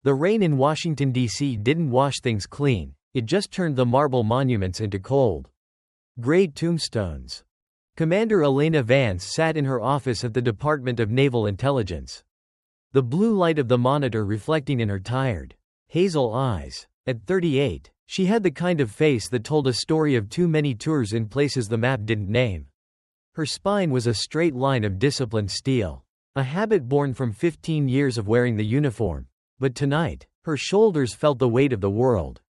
The rain in Washington, D.C. didn't wash things clean, it just turned the marble monuments into cold, gray tombstones. Commander Elena Vance sat in her office at the Department of Naval Intelligence. The blue light of the monitor reflecting in her tired, hazel eyes. At 38, she had the kind of face that told a story of too many tours in places the map didn't name. Her spine was a straight line of disciplined steel, a habit born from 15 years of wearing the uniform. But tonight, her shoulders felt the weight of the world.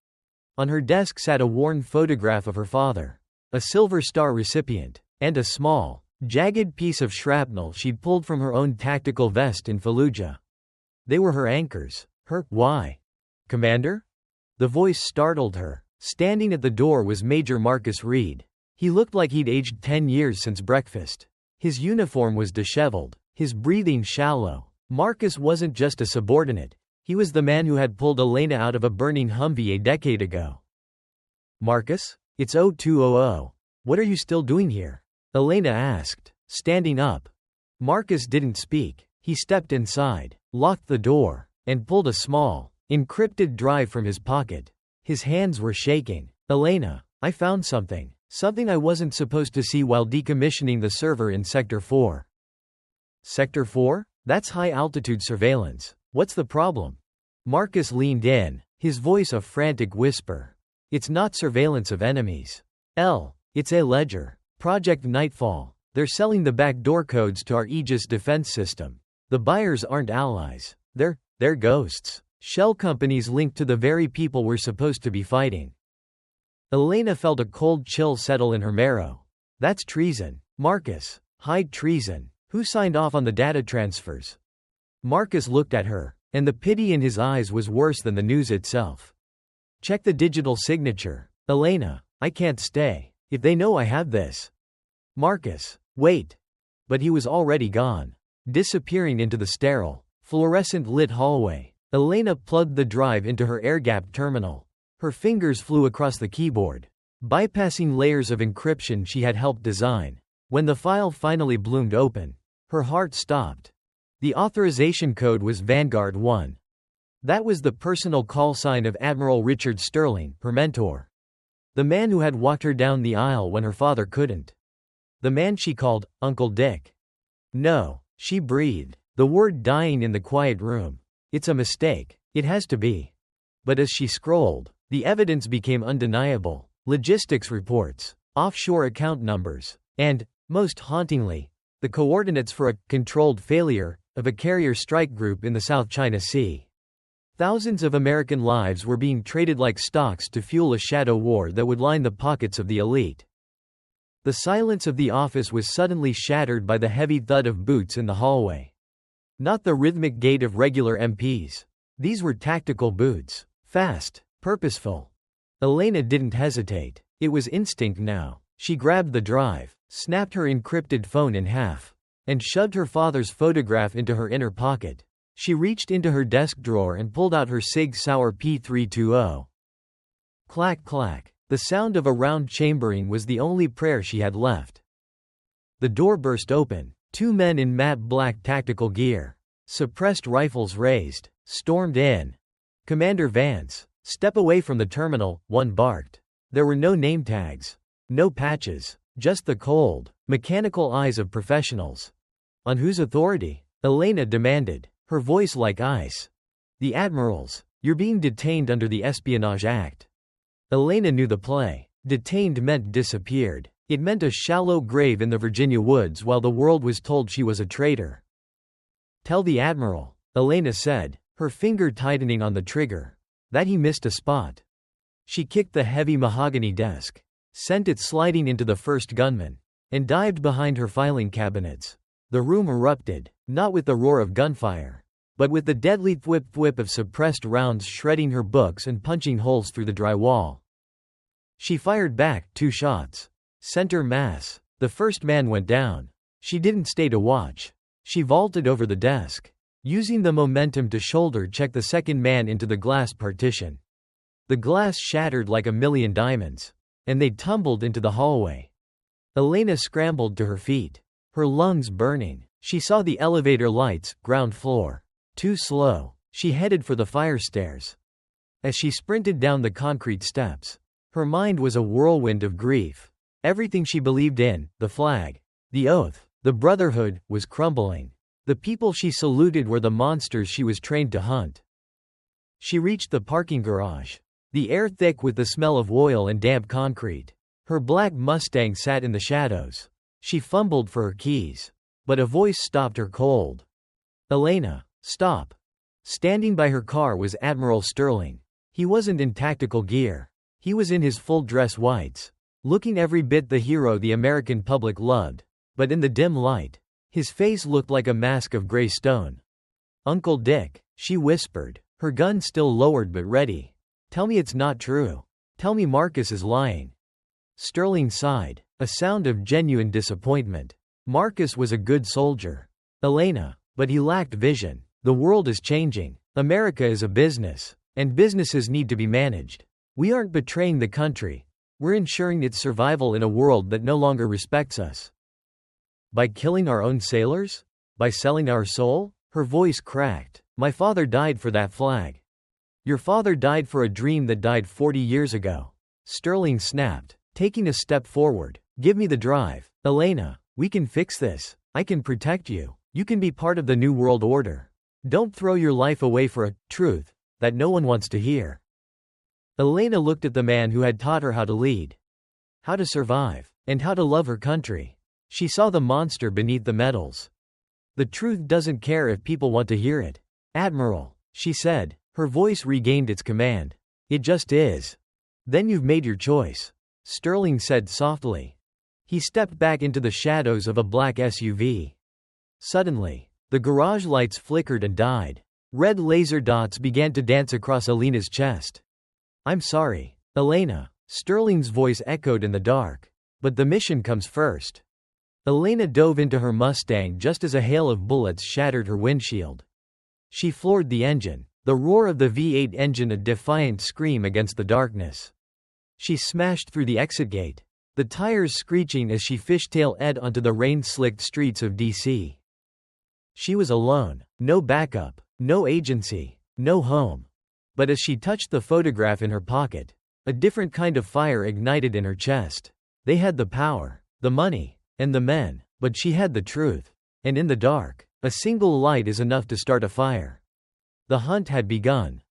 On her desk sat a worn photograph of her father, a Silver Star recipient, and a small, jagged piece of shrapnel she'd pulled from her own tactical vest in Fallujah. They were her anchors. Why? Commander? The voice startled her. Standing at the door was Major Marcus Reed. He looked like he'd aged 10 years since breakfast. His uniform was disheveled, his breathing shallow. Marcus wasn't just a subordinate. He was the man who had pulled Elena out of a burning Humvee a decade ago. Marcus? It's 0200. What are you still doing here? Elena asked, standing up. Marcus didn't speak. He stepped inside, locked the door, and pulled a small, encrypted drive from his pocket. His hands were shaking. Elena, I found something. Something I wasn't supposed to see while decommissioning the server in Sector 4. Sector 4? That's high-altitude surveillance. What's the problem? Marcus leaned in, his voice a frantic whisper. It's not surveillance of enemies. It's a ledger. Project Nightfall. They're selling the backdoor codes to our Aegis defense system. The buyers aren't allies. They're ghosts. Shell companies linked to the very people we're supposed to be fighting. Elena felt a cold chill settle in her marrow. That's treason. Marcus. Hide treason. Who signed off on the data transfers? Marcus looked at her, and the pity in his eyes was worse than the news itself. Check the digital signature. Elena, I can't stay. If they know I have this. Marcus, wait. But he was already gone, disappearing into the sterile, fluorescent-lit hallway. Elena plugged the drive into her air-gapped terminal. Her fingers flew across the keyboard, bypassing layers of encryption she had helped design. When the file finally bloomed open, her heart stopped. The authorization code was Vanguard 1. That was the personal call sign of Admiral Richard Sterling, her mentor. The man who had walked her down the aisle when her father couldn't. The man she called Uncle Dick. No, she breathed, the word dying in the quiet room. It's a mistake. It has to be. But as she scrolled, the evidence became undeniable. Logistics reports, offshore account numbers, and, most hauntingly, the coordinates for a controlled failure of a carrier strike group in the South China Sea. Thousands of American lives were being traded like stocks to fuel a shadow war that would line the pockets of the elite. The silence of the office was suddenly shattered by the heavy thud of boots in the hallway. Not the rhythmic gait of regular MPs. These were tactical boots. Fast, purposeful. Elena didn't hesitate. It was instinct now. She grabbed the drive, snapped her encrypted phone in half, and shoved her father's photograph into her inner pocket. She reached into her desk drawer and pulled out her Sig Sauer P320. Clack clack. The sound of a round chambering was the only prayer she had left. The door burst open. Two men in matte black tactical gear, suppressed rifles raised, stormed in. Commander Vance, step away from the terminal, one barked. There were no name tags, no patches, just the cold, mechanical eyes of professionals. On whose authority? Elena demanded, her voice like ice. The Admiral's. You're being detained under the Espionage Act. Elena knew the play. Detained meant disappeared. It meant a shallow grave in the Virginia woods while the world was told she was a traitor. Tell the Admiral, Elena said, her finger tightening on the trigger, that he missed a spot. She kicked the heavy mahogany desk, sent it sliding into the first gunman, and dived behind her filing cabinets. The room erupted, not with the roar of gunfire, but with the deadly thwip-thwip of suppressed rounds shredding her books and punching holes through the drywall. She fired back 2 shots. Center mass. The first man went down. She didn't stay to watch. She vaulted over the desk, using the momentum to shoulder check the second man into the glass partition. The glass shattered like a million diamonds, and they tumbled into the hallway. Elena scrambled to her feet, her lungs burning. She saw the elevator lights, ground floor. Too slow. She headed for the fire stairs. As she sprinted down the concrete steps, her mind was a whirlwind of grief. Everything she believed in, the flag, the oath, the brotherhood, was crumbling. The people she saluted were the monsters she was trained to hunt. She reached the parking garage, the air thick with the smell of oil and damp concrete. Her black Mustang sat in the shadows. She fumbled for her keys, but a voice stopped her cold. "Elena, stop." Standing by her car was Admiral Sterling. He wasn't in tactical gear. He was in his full dress whites, looking every bit the hero the American public loved, but in the dim light, his face looked like a mask of gray stone. "Uncle Dick," she whispered, her gun still lowered but ready. "Tell me it's not true. Tell me Marcus is lying." Sterling sighed, a sound of genuine disappointment. Marcus was a good soldier, Elena, but he lacked vision. The world is changing. America is a business, and businesses need to be managed. We aren't betraying the country. We're ensuring its survival in a world that no longer respects us. By killing our own sailors? By selling our soul? Her voice cracked. My father died for that flag. Your father died for a dream that died 40 years ago. Sterling snapped, taking a step forward. Give me the drive. Elena, we can fix this. I can protect you. You can be part of the new world order. Don't throw your life away for a truth that no one wants to hear. Elena looked at the man who had taught her how to lead, how to survive, and how to love her country. She saw the monster beneath the medals. The truth doesn't care if people want to hear it. "Admiral," she said, her voice regained its command. "It just is." "Then you've made your choice," Sterling said softly. He stepped back into the shadows of a black SUV. Suddenly, the garage lights flickered and died. Red laser dots began to dance across Elena's chest. "I'm sorry, Elena," Sterling's voice echoed in the dark. "But the mission comes first." Elena dove into her Mustang just as a hail of bullets shattered her windshield. She floored the engine, the roar of the V8 engine a defiant scream against the darkness. She smashed through the exit gate, the tires screeching as she fishtail-ed onto the rain-slicked streets of D.C. She was alone, no backup, no agency, no home. But as she touched the photograph in her pocket, a different kind of fire ignited in her chest. They had the power, the money, and the men, but she had the truth. And in the dark, a single light is enough to start a fire. The hunt had begun.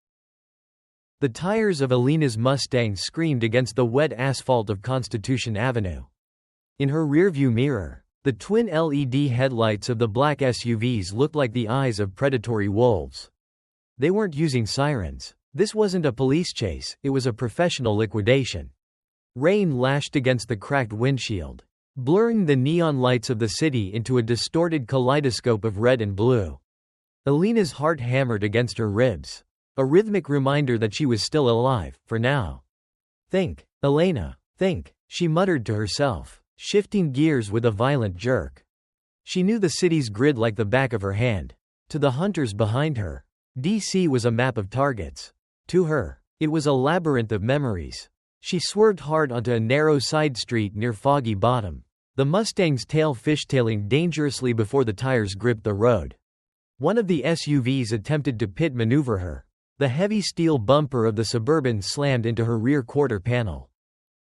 The tires of Elena's Mustang screamed against the wet asphalt of Constitution Avenue. In her rearview mirror, the twin LED headlights of the black SUVs looked like the eyes of predatory wolves. They weren't using sirens. This wasn't a police chase, it was a professional liquidation. Rain lashed against the cracked windshield, blurring the neon lights of the city into a distorted kaleidoscope of red and blue. Elena's heart hammered against her ribs, a rhythmic reminder that she was still alive, for now. "Think, Elena, think," she muttered to herself, shifting gears with a violent jerk. She knew the city's grid like the back of her hand. To the hunters behind her, D.C. was a map of targets. To her, it was a labyrinth of memories. She swerved hard onto a narrow side street near Foggy Bottom, the Mustang's tail fishtailing dangerously before the tires gripped the road. One of the SUVs attempted to pit maneuver her. The heavy steel bumper of the Suburban slammed into her rear quarter panel.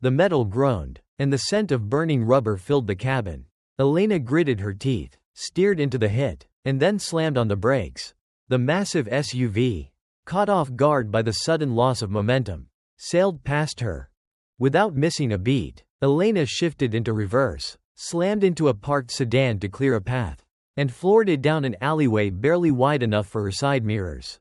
The metal groaned, and the scent of burning rubber filled the cabin. Elena gritted her teeth, steered into the hit, and then slammed on the brakes. The massive SUV, caught off guard by the sudden loss of momentum, sailed past her. Without missing a beat, Elena shifted into reverse, slammed into a parked sedan to clear a path, and floored it down an alleyway barely wide enough for her side mirrors.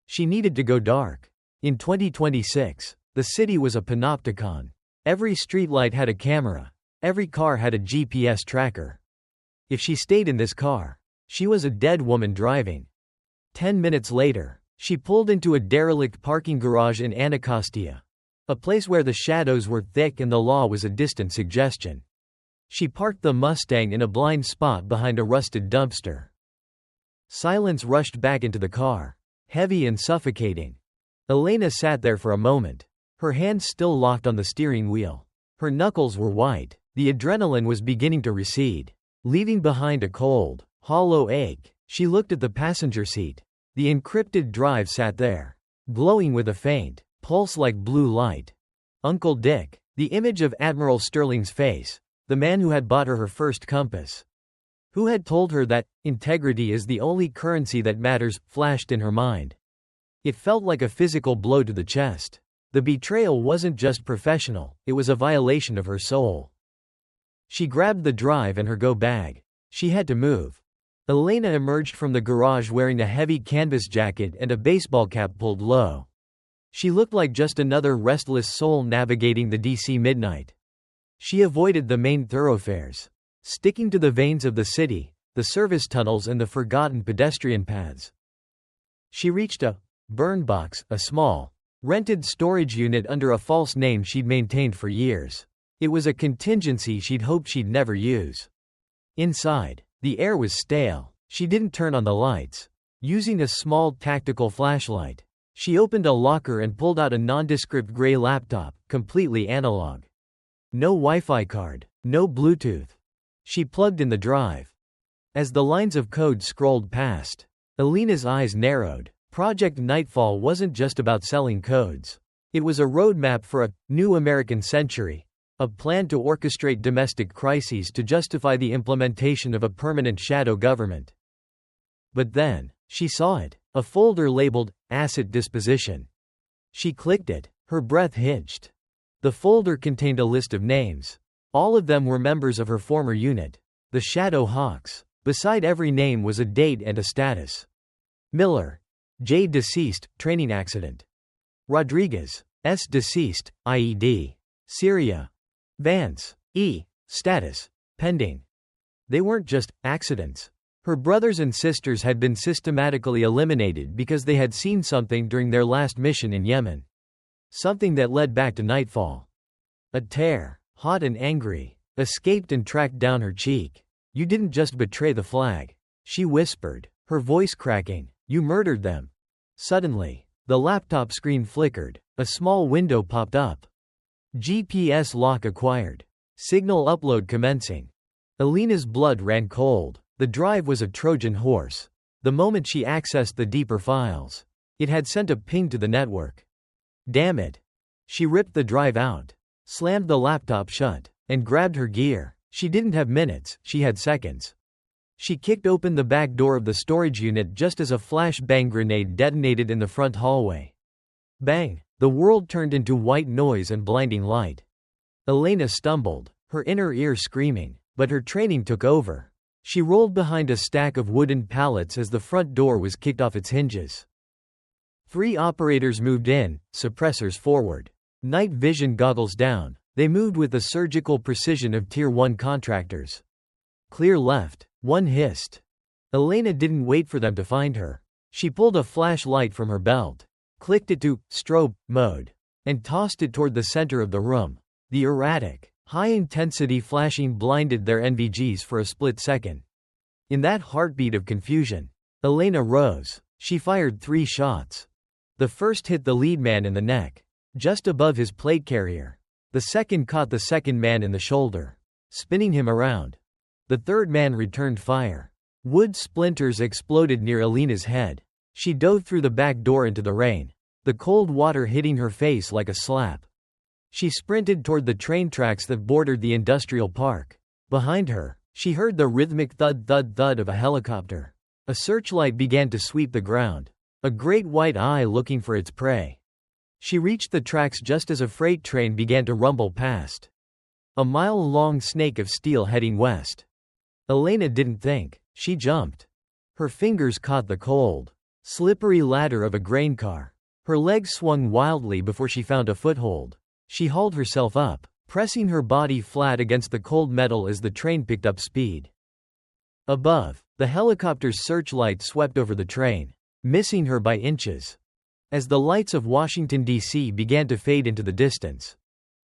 She needed to go dark. In 2026, the city was a panopticon. Every streetlight had a camera. Every car had a GPS tracker. If she stayed in this car, she was a dead woman driving. 10 minutes later, she pulled into a derelict parking garage in Anacostia, a place where the shadows were thick and the law was a distant suggestion. She parked the Mustang in a blind spot behind a rusted dumpster. Silence rushed back into the car, heavy and suffocating. Elena sat there for a moment, her hands still locked on the steering wheel. Her knuckles were white, the adrenaline was beginning to recede, leaving behind a cold, hollow ache. She looked at the passenger seat. The encrypted drive sat there, glowing with a faint pulse like blue light. Uncle Dick, the image of Admiral Sterling's face, the man who had bought her first compass, who had told her that integrity is the only currency that matters, flashed in her mind. It felt like a physical blow to the chest. The betrayal wasn't just professional, it was a violation of her soul. She grabbed the drive and her go bag. She had to move. Elena emerged from the garage wearing a heavy canvas jacket and a baseball cap pulled low. She looked like just another restless soul navigating the DC midnight. She avoided the main thoroughfares, sticking to the veins of the city, the service tunnels and the forgotten pedestrian paths. She reached a burn box, a small, rented storage unit under a false name she'd maintained for years. It was a contingency she'd hoped she'd never use. Inside, the air was stale. She didn't turn on the lights. Using a small tactical flashlight, she opened a locker and pulled out a nondescript gray laptop, completely analog. No Wi-Fi card, no Bluetooth. She plugged in the drive. As the lines of code scrolled past, Elena's eyes narrowed. Project Nightfall wasn't just about selling codes. It was a roadmap for a new American century, a plan to orchestrate domestic crises to justify the implementation of a permanent shadow government. But then, she saw it, a folder labeled Asset Disposition. She clicked it, her breath hitched. The folder contained a list of names. All of them were members of her former unit, the Shadow Hawks. Beside every name was a date and a status. Miller, J. Deceased, training accident. Rodriguez, S. Deceased, IED. Syria. Vance, E. Status, pending. They weren't just accidents. Her brothers and sisters had been systematically eliminated because they had seen something during their last mission in Yemen. Something that led back to Nightfall. A tear, hot and angry, escaped and tracked down her cheek. You didn't just betray the flag, she whispered, her voice cracking. You murdered them. Suddenly, the laptop screen flickered. A small window popped up. GPS lock acquired. Signal upload commencing. Elena's blood ran cold. The drive was a Trojan horse. The moment she accessed the deeper files, it had sent a ping to the network. Damn it. She ripped the drive out, slammed the laptop shut, and grabbed her gear. She didn't have minutes, she had seconds. She kicked open the back door of the storage unit just as a flashbang grenade detonated in the front hallway. Bang! The world turned into white noise and blinding light. Elena stumbled, her inner ear screaming, but her training took over. She rolled behind a stack of wooden pallets as the front door was kicked off its hinges. 3 operators moved in, suppressors forward. Night vision goggles down. They moved with the surgical precision of Tier 1 contractors. Clear left, one hissed. Elena didn't wait for them to find her. She pulled a flashlight from her belt, clicked it to strobe mode, and tossed it toward the center of the room. The erratic, high-intensity flashing blinded their NVGs for a split second. In that heartbeat of confusion, Elena rose. She fired 3 shots. The first hit the lead man in the neck, just above his plate carrier. The second caught the second man in the shoulder, spinning him around. The third man returned fire. Wood splinters exploded near Elena's head. She dove through the back door into the rain, the cold water hitting her face like a slap. She sprinted toward the train tracks that bordered the industrial park. Behind her, she heard the rhythmic thud-thud-thud of a helicopter. A searchlight began to sweep the ground, a great white eye looking for its prey. She reached the tracks just as a freight train began to rumble past. A mile-long snake of steel heading west. Elena didn't think. She jumped. Her fingers caught the cold, slippery ladder of a grain car. Her legs swung wildly before she found a foothold. She hauled herself up, pressing her body flat against the cold metal as the train picked up speed. Above, the helicopter's searchlight swept over the train, missing her by inches. As the lights of Washington, D.C. began to fade into the distance,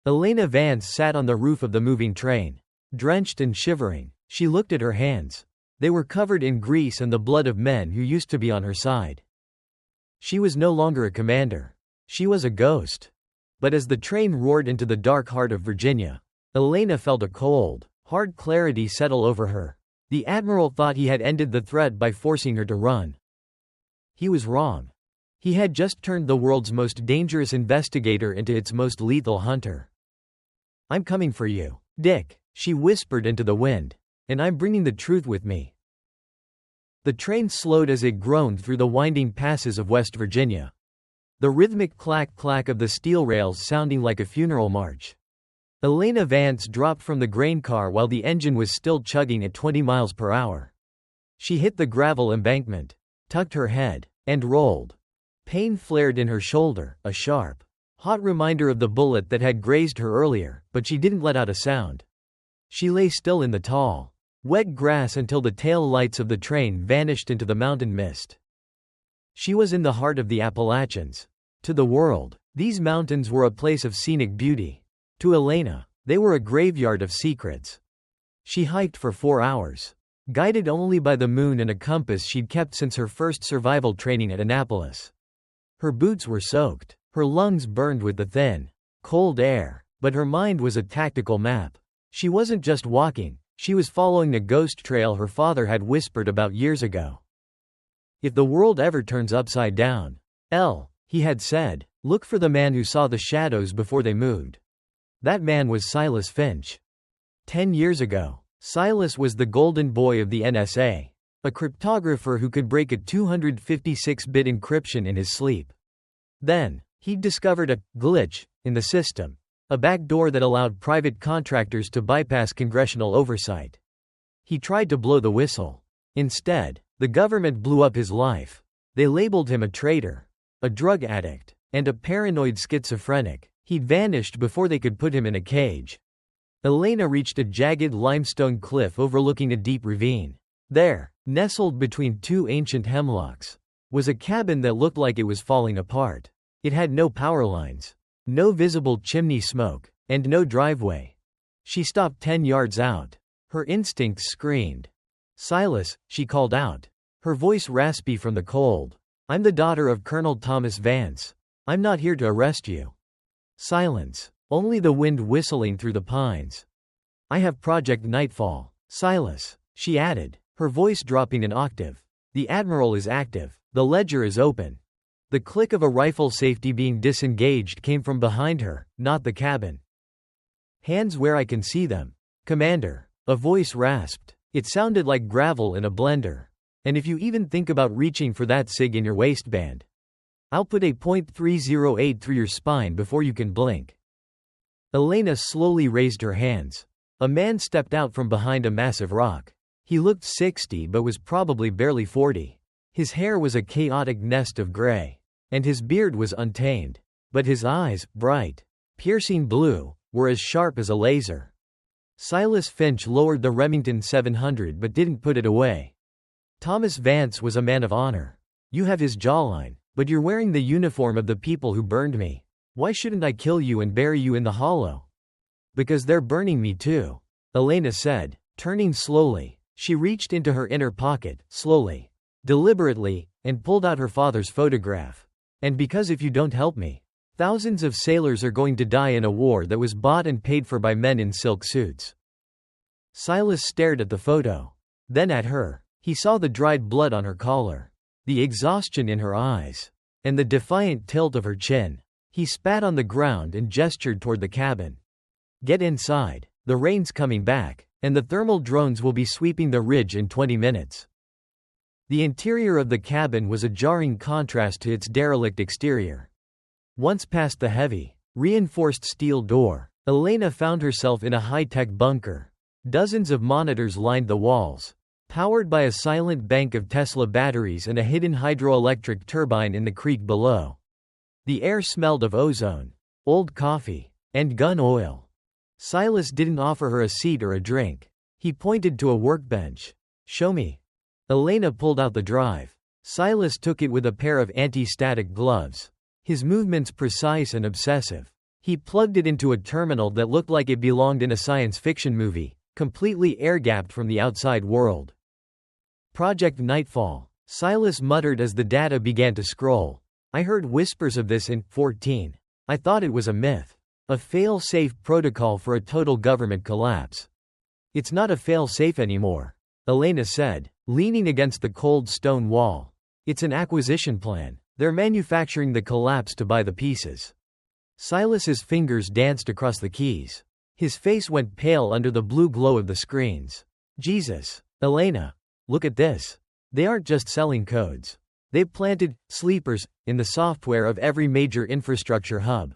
Elena Vance sat on the roof of the moving train, drenched and shivering. She looked at her hands. They were covered in grease and the blood of men who used to be on her side. She was no longer a commander. She was a ghost. But as the train roared into the dark heart of Virginia, Elena felt a cold, hard clarity settle over her. The admiral thought he had ended the threat by forcing her to run. He was wrong. He had just turned the world's most dangerous investigator into its most lethal hunter. "I'm coming for you, Dick," she whispered into the wind. "And I'm bringing the truth with me." The train slowed as it groaned through the winding passes of West Virginia. The rhythmic clack-clack of the steel rails sounding like a funeral march. Elena Vance dropped from the grain car while the engine was still chugging at 20 miles per hour. She hit the gravel embankment, tucked her head, and rolled. Pain flared in her shoulder, a sharp, hot reminder of the bullet that had grazed her earlier, but she didn't let out a sound. She lay still in the tall, wet grass until the tail lights of the train vanished into the mountain mist. She was in the heart of the Appalachians. To the world, these mountains were a place of scenic beauty. To Elena, they were a graveyard of secrets. She hiked for 4 hours, guided only by the moon and a compass she'd kept since her first survival training at Annapolis. Her boots were soaked, her lungs burned with the thin, cold air, but her mind was a tactical map. She wasn't just walking, she was following a ghost trail her father had whispered about years ago. "If the world ever turns upside down, he had said, look for the man who saw the shadows before they moved." That man was Silas Finch. 10 years ago, Silas was the golden boy of the NSA, a cryptographer who could break a 256-bit encryption in his sleep. Then, he'd discovered a glitch in the system, a backdoor that allowed private contractors to bypass congressional oversight. He tried to blow the whistle. Instead, the government blew up his life. They labeled him a traitor, a drug addict, and a paranoid schizophrenic. He'd vanished before they could put him in a cage. Elena reached a jagged limestone cliff overlooking a deep ravine. There, nestled between two ancient hemlocks, was a cabin that looked like it was falling apart. It had no power lines, no visible chimney smoke, and no driveway. She stopped 10 yards out. Her instincts screamed. "Silas," she called out, her voice raspy from the cold. "I'm the daughter of Colonel Thomas Vance. I'm not here to arrest you." Silence. Only the wind whistling through the pines. "I have Project Nightfall, Silas," she added, her voice dropping an octave. "The Admiral is active. The ledger is open." The click of a rifle safety being disengaged came from behind her, not the cabin. "Hands where I can see them, Commander," a voice rasped. It sounded like gravel in a blender. "And if you even think about reaching for that cig in your waistband, I'll put a .308 through your spine before you can blink." Elena slowly raised her hands. A man stepped out from behind a massive rock. He looked 60 but was probably barely 40. His hair was a chaotic nest of gray, and his beard was untamed. But his eyes, bright, piercing blue, were as sharp as a laser. Silas Finch lowered the Remington 700 but didn't put it away. "Thomas Vance was a man of honor. You have his jawline, but you're wearing the uniform of the people who burned me. Why shouldn't I kill you and bury you in the hollow?" "Because they're burning me too," Elena said, turning slowly. She reached into her inner pocket, slowly, deliberately, and pulled out her father's photograph. "And because if you don't help me, thousands of sailors are going to die in a war that was bought and paid for by men in silk suits." Silas stared at the photo, then at her. He saw the dried blood on her collar, the exhaustion in her eyes, and the defiant tilt of her chin. He spat on the ground and gestured toward the cabin. "Get inside. The rain's coming back, and the thermal drones will be sweeping the ridge in 20 minutes." The interior of the cabin was a jarring contrast to its derelict exterior. Once past the heavy, reinforced steel door, Elena found herself in a high-tech bunker. Dozens of monitors lined the walls, powered by a silent bank of Tesla batteries and a hidden hydroelectric turbine in the creek below. The air smelled of ozone, old coffee, and gun oil. Silas didn't offer her a seat or a drink. He pointed to a workbench. "Show me." Elena pulled out the drive. Silas took it with a pair of anti-static gloves, his movements precise and obsessive. He plugged it into a terminal that looked like it belonged in a science fiction movie, completely air-gapped from the outside world. "Project Nightfall," Silas muttered as the data began to scroll. "I heard whispers of this in 14. I thought it was a myth. A fail-safe protocol for a total government collapse." "It's not a fail-safe anymore," Elena said, leaning against the cold stone wall. It's an acquisition plan. They're manufacturing the collapse to buy the pieces. Silas's fingers danced across the keys. His face went pale under the blue glow of the screens. Jesus. Elena. Look at this. They aren't just selling codes. They've planted sleepers in the software of every major infrastructure hub.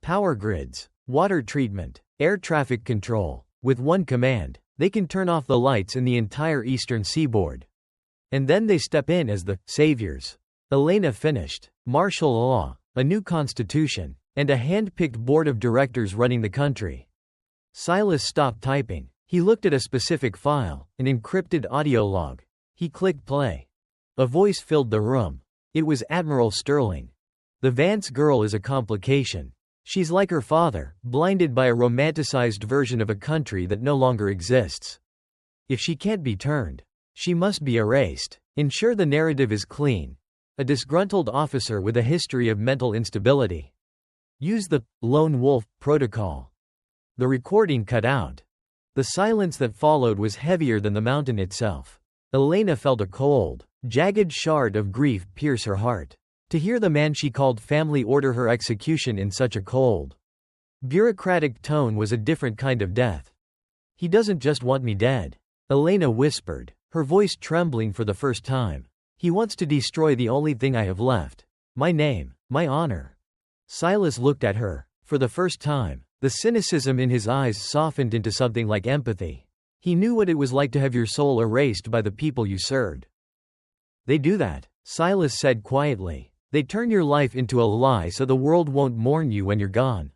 Power grids, water treatment, air traffic control. With one command, they can turn off the lights in the entire eastern seaboard. And then they step in as the saviors. Elena finished. Martial law, a new constitution, and a hand-picked board of directors running the country. Silas stopped typing. He looked at a specific file, an encrypted audio log. He clicked play. A voice filled the room. It was Admiral Sterling. The Vance girl is a complication. She's like her father, blinded by a romanticized version of a country that no longer exists. If she can't be turned, she must be erased. Ensure the narrative is clean. A disgruntled officer with a history of mental instability. Use the lone wolf protocol. The recording cut out. The silence that followed was heavier than the mountain itself. Elena felt a cold, jagged shard of grief pierce her heart. To hear the man she called family order her execution in such a cold, bureaucratic tone was a different kind of death. He doesn't just want me dead, Elena whispered, her voice trembling for the first time. He wants to destroy the only thing I have left. My name, my honor. Silas looked at her. For the first time, the cynicism in his eyes softened into something like empathy. He knew what it was like to have your soul erased by the people you served. They do that, Silas said quietly. They turn your life into a lie so the world won't mourn you when you're gone.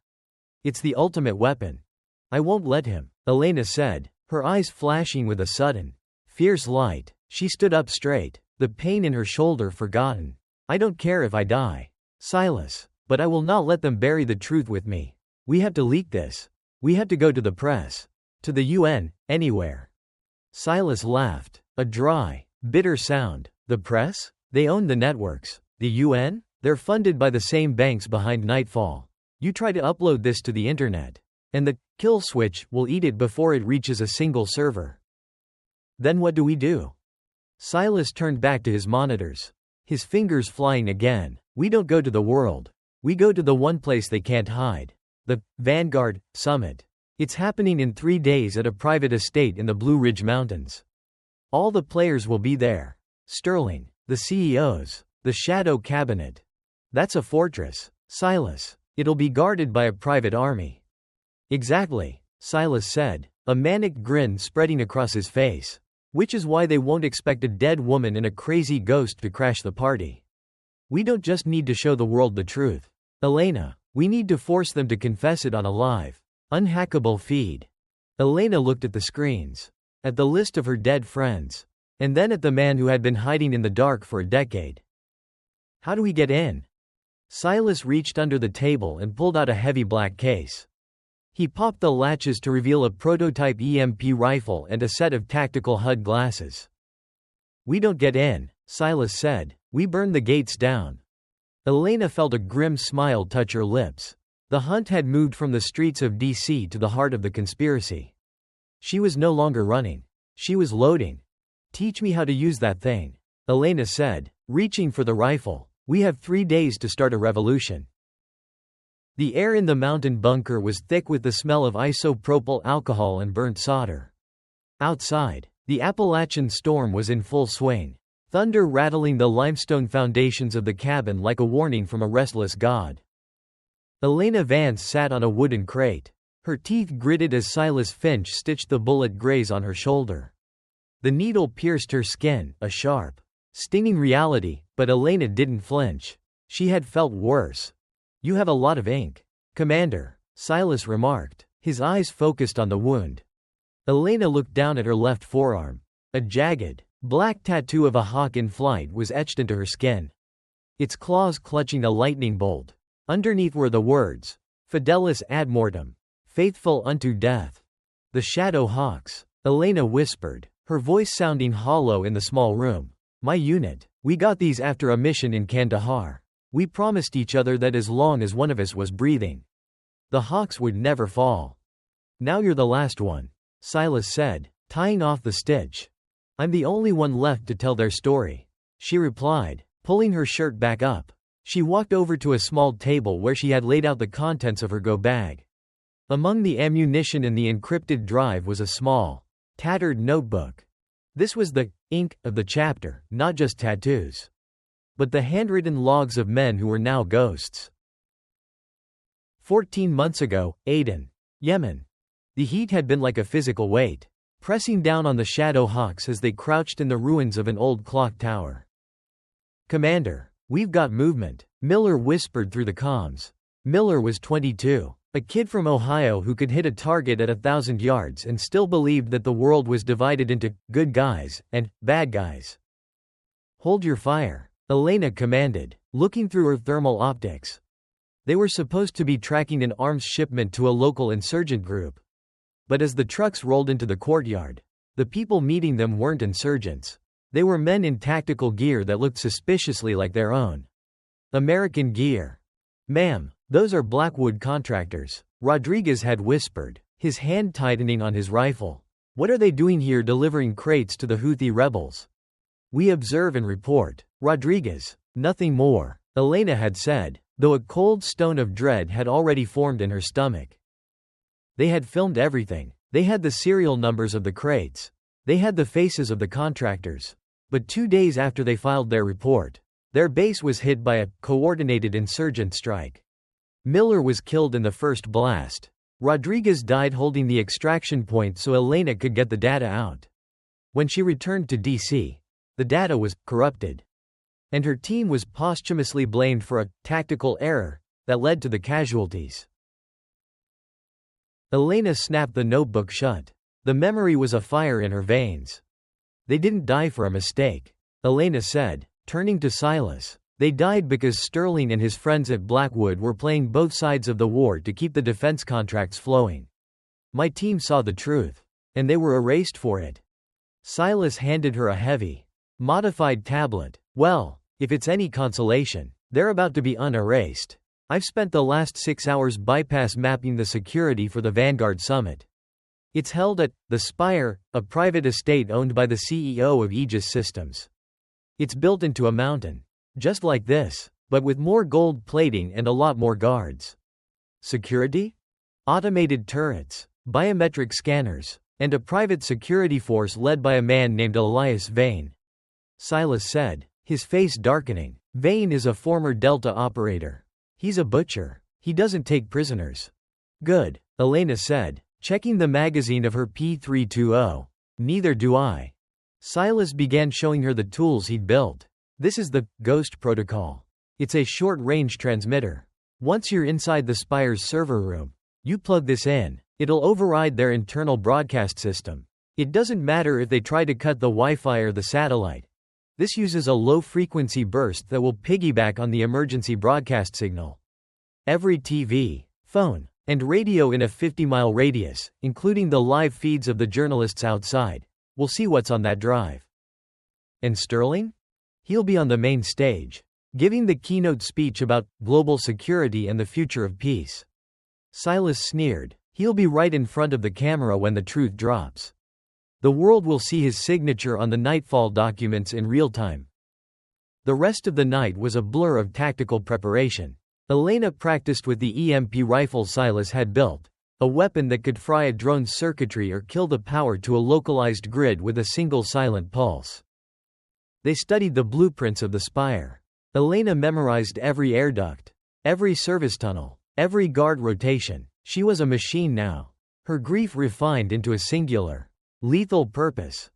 It's the ultimate weapon. I won't let him, Elena said, her eyes flashing with a sudden, fierce light. She stood up straight, the pain in her shoulder forgotten. I don't care if I die, Silas, but I will not let them bury the truth with me. We have to leak this. We have to go to the press. To the UN, anywhere. Silas laughed, a dry, bitter sound. The press? They own the networks. The UN? They're funded by the same banks behind Nightfall. You try to upload this to the internet, and the kill switch will eat it before it reaches a single server. Then what do we do? Silas turned back to his monitors, his fingers flying again. We don't go to the world. We go to the one place they can't hide. The Vanguard Summit. It's happening in 3 days at a private estate in the Blue Ridge Mountains. All the players will be there. Sterling, the CEOs, the Shadow Cabinet. That's a fortress, Silas. It'll be guarded by a private army. Exactly, Silas said, a manic grin spreading across his face. Which is why they won't expect a dead woman and a crazy ghost to crash the party. We don't just need to show the world the truth, Elena. We need to force them to confess it on a live, unhackable feed. Elena looked at the screens, at the list of her dead friends, and then at the man who had been hiding in the dark for a decade. How do we get in? Silas reached under the table and pulled out a heavy black case. He popped the latches to reveal a prototype EMP rifle and a set of tactical HUD glasses. We don't get in, Silas said. We burn the gates down. Elena felt a grim smile touch her lips. The hunt had moved from the streets of DC to the heart of the conspiracy. She was no longer running. She was loading. Teach me how to use that thing, Elena said, reaching for the rifle. We have 3 days to start a revolution. The air in the mountain bunker was thick with the smell of isopropyl alcohol and burnt solder. Outside, the Appalachian storm was in full swing, thunder rattling the limestone foundations of the cabin like a warning from a restless god. Elena Vance sat on a wooden crate. Her teeth gritted as Silas Finch stitched the bullet graze on her shoulder. The needle pierced her skin, a sharp, stinging reality, but Elena didn't flinch. She had felt worse. You have a lot of ink, Commander, Silas remarked, his eyes focused on the wound. Elena looked down at her left forearm. A jagged, black tattoo of a hawk in flight was etched into her skin. Its claws clutching a lightning bolt. Underneath were the words, Fidelis ad mortem, faithful unto death. The Shadow Hawks, Elena whispered, her voice sounding hollow in the small room. My unit, we got these after a mission in Kandahar. We promised each other that as long as one of us was breathing, the Hawks would never fall. Now you're the last one, Silas said, tying off the stitch. I'm the only one left to tell their story. she replied, pulling her shirt back up. She walked over to a small table where she had laid out the contents of her go bag. Among the ammunition in the encrypted drive was a small, tattered notebook. This was the ink of the chapter, not just tattoos, but the handwritten logs of men who were now ghosts. 14 months ago, Aden, Yemen. The heat had been like a physical weight, pressing down on the Shadow Hawks as they crouched in the ruins of an old clock tower. "Commander, we've got movement," Miller whispered through the comms. Miller was 22, a kid from Ohio who could hit a target at 1,000 yards and still believed that the world was divided into good guys and bad guys. "Hold your fire," Elena commanded, looking through her thermal optics. They were supposed to be tracking an arms shipment to a local insurgent group. But as the trucks rolled into the courtyard, the people meeting them weren't insurgents. They were men in tactical gear that looked suspiciously like their own. American gear. "Ma'am, those are Blackwood contractors," Rodriguez had whispered, his hand tightening on his rifle. "What are they doing here delivering crates to the Houthi rebels?" "We observe and report, Rodriguez. Nothing more," Elena had said, though a cold stone of dread had already formed in her stomach. They had filmed everything. They had the serial numbers of the crates. They had the faces of the contractors. But 2 days after they filed their report, their base was hit by a coordinated insurgent strike. Miller was killed in the first blast. Rodriguez died holding the extraction point so Elena could get the data out. When she returned to DC, the data was corrupted. And her team was posthumously blamed for a tactical error that led to the casualties. Elena snapped the notebook shut. The memory was afire in her veins. "They didn't die for a mistake," Elena said, turning to Silas. "They died because Sterling and his friends at Blackwood were playing both sides of the war to keep the defense contracts flowing. My team saw the truth, and they were erased for it." Silas handed her a heavy, modified tablet. "Well, if it's any consolation, they're about to be unerased. I've spent the last 6 hours bypass mapping the security for the Vanguard Summit. It's held at the Spire, a private estate owned by the CEO of Aegis Systems. It's built into a mountain, just like this, but with more gold plating and a lot more guards. Security? Automated turrets, biometric scanners, and a private security force led by a man named Elias Vane," Silas said, his face darkening. "Vane is a former Delta operator. He's a butcher. He doesn't take prisoners." "Good," Elena said, checking the magazine of her P320. "Neither do I." Silas began showing her the tools he'd built. "This is the Ghost Protocol. It's a short-range transmitter. Once you're inside the Spire's server room, you plug this in. It'll override their internal broadcast system. It doesn't matter if they try to cut the Wi-Fi or the satellite. This uses a low-frequency burst that will piggyback on the emergency broadcast signal. Every TV, phone, and radio in a 50-mile radius, including the live feeds of the journalists outside, will see what's on that drive." "And Sterling? He'll be on the main stage, giving the keynote speech about global security and the future of peace." Silas sneered. "He'll be right in front of the camera when the truth drops. The world will see his signature on the Nightfall documents in real time." The rest of the night was a blur of tactical preparation. Elena practiced with the EMP rifle Silas had built, a weapon that could fry a drone's circuitry or kill the power to a localized grid with a single silent pulse. They studied the blueprints of the Spire. Elena memorized every air duct, every service tunnel, every guard rotation. She was a machine now. Her grief refined into a singular, lethal purpose.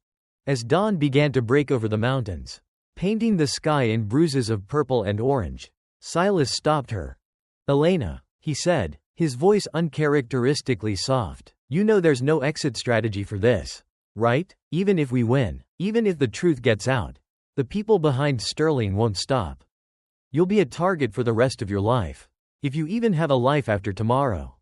As dawn began to break over the mountains, painting the sky in bruises of purple and orange, Silas stopped her. "Elena," he said, his voice uncharacteristically soft, "you know there's no exit strategy for this, right? Even if we win, even if the truth gets out, the people behind Sterling won't stop. You'll be a target for the rest of your life. If you even have a life after tomorrow."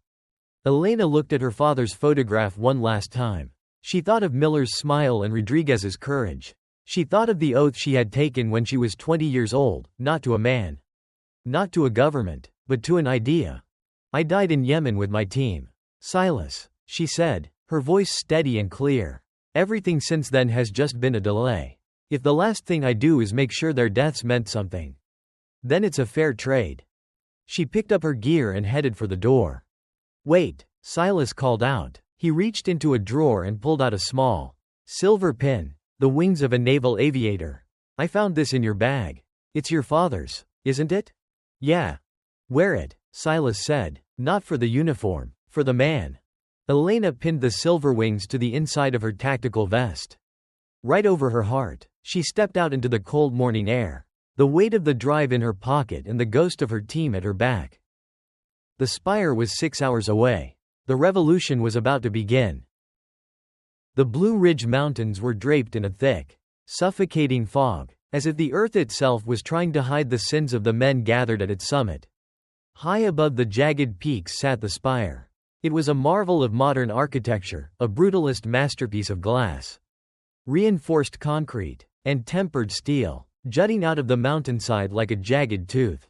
Elena looked at her father's photograph one last time. She thought of Miller's smile and Rodriguez's courage. She thought of the oath she had taken when she was 20 years old, not to a man, not to a government, but to an idea. "I died in Yemen with my team. Silas," she said, her voice steady and clear. "Everything since then has just been a delay. If the last thing I do is make sure their deaths meant something, then it's a fair trade. She picked up her gear and headed for the door. Wait, Silas called out. He reached into a drawer and pulled out a small, silver pin, the wings of a naval aviator. I found this in your bag. It's your father's, isn't it? Yeah. Wear it, Silas said. Not for the uniform, for the man. Elena pinned the silver wings to the inside of her tactical vest. Right over her heart, she stepped out into the cold morning air, the weight of the drive in her pocket and the ghost of her team at her back. The spire was 6 hours away. The revolution was about to begin. The Blue Ridge Mountains were draped in a thick, suffocating fog, as if the earth itself was trying to hide the sins of the men gathered at its summit. High above the jagged peaks sat the spire. It was a marvel of modern architecture, a brutalist masterpiece of glass, reinforced concrete, and tempered steel, jutting out of the mountainside like a jagged tooth.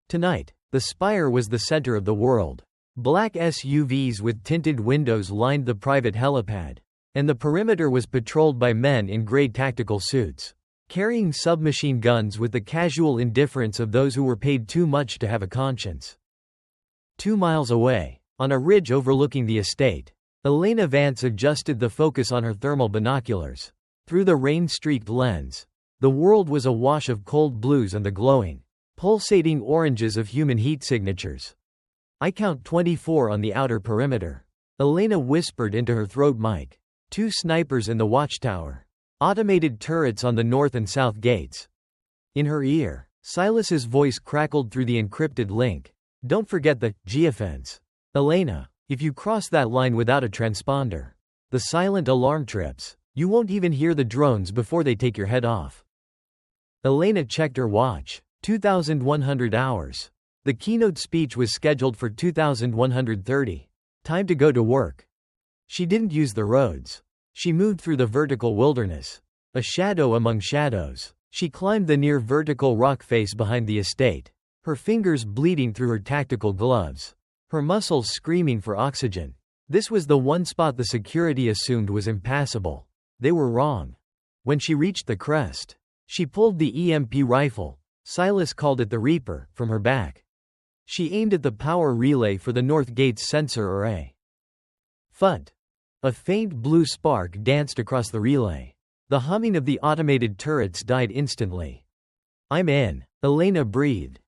Tonight, the spire was the center of the world. Black SUVs with tinted windows lined the private helipad, and the perimeter was patrolled by men in gray tactical suits, carrying submachine guns with the casual indifference of those who were paid too much to have a conscience. 2 miles away, on a ridge overlooking the estate, Elena Vance adjusted the focus on her thermal binoculars. Through the rain-streaked lens, the world was awash of cold blues and the glowing, pulsating oranges of human heat signatures. I count 24 on the outer perimeter, Elena whispered into her throat mic. 2 snipers in the watchtower. Automated turrets on the north and south gates. In her ear, Silas's voice crackled through the encrypted link. Don't forget the geofence. Elena, if you cross that line without a transponder, the silent alarm trips, you won't even hear the drones before they take your head off. Elena checked her watch. 2,100 hours. The keynote speech was scheduled for 2,130. Time to go to work. She didn't use the roads. She moved through the vertical wilderness. A shadow among shadows. She climbed the near vertical rock face behind the estate, her fingers bleeding through her tactical gloves, her muscles screaming for oxygen. This was the one spot the security assumed was impassable. They were wrong. When she reached the crest, she pulled the EMP rifle, Silas called it the Reaper, from her back. She aimed at the power relay for the north gate's sensor array. Thud. A faint blue spark danced across the relay. The humming of the automated turrets died instantly. I'm in, Elena breathed.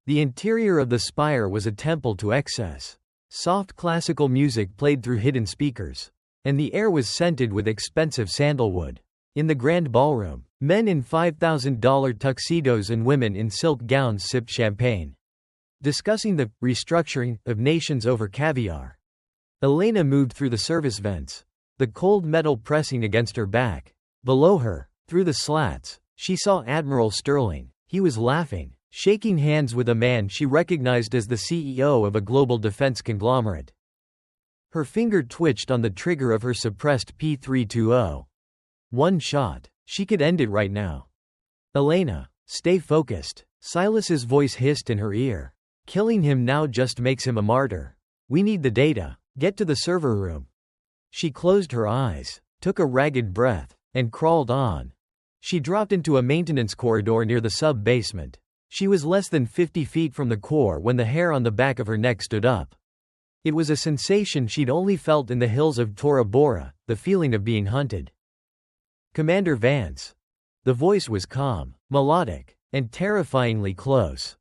The interior of the spire was a temple to excess. Soft classical music played through hidden speakers, and the air was scented with expensive sandalwood. In the grand ballroom, men in $5,000 tuxedos and women in silk gowns sipped champagne, discussing the restructuring of nations over caviar. Elena moved through the service vents, the cold metal pressing against her back. Below her, through the slats, she saw Admiral Sterling. He was laughing, shaking hands with a man she recognized as the CEO of a global defense conglomerate. Her finger twitched on the trigger of her suppressed P320. One shot. She could end it right now. Elena, stay focused, Silas's voice hissed in her ear. Killing him now just makes him a martyr. We need the data. Get to the server room. She closed her eyes, took a ragged breath, and crawled on. She dropped into a maintenance corridor near the sub-basement. She was less than 50 feet from the core when the hair on the back of her neck stood up. It was a sensation she'd only felt in the hills of Tora Bora, the feeling of being hunted. Commander Vance. The voice was calm, melodic, and terrifyingly close.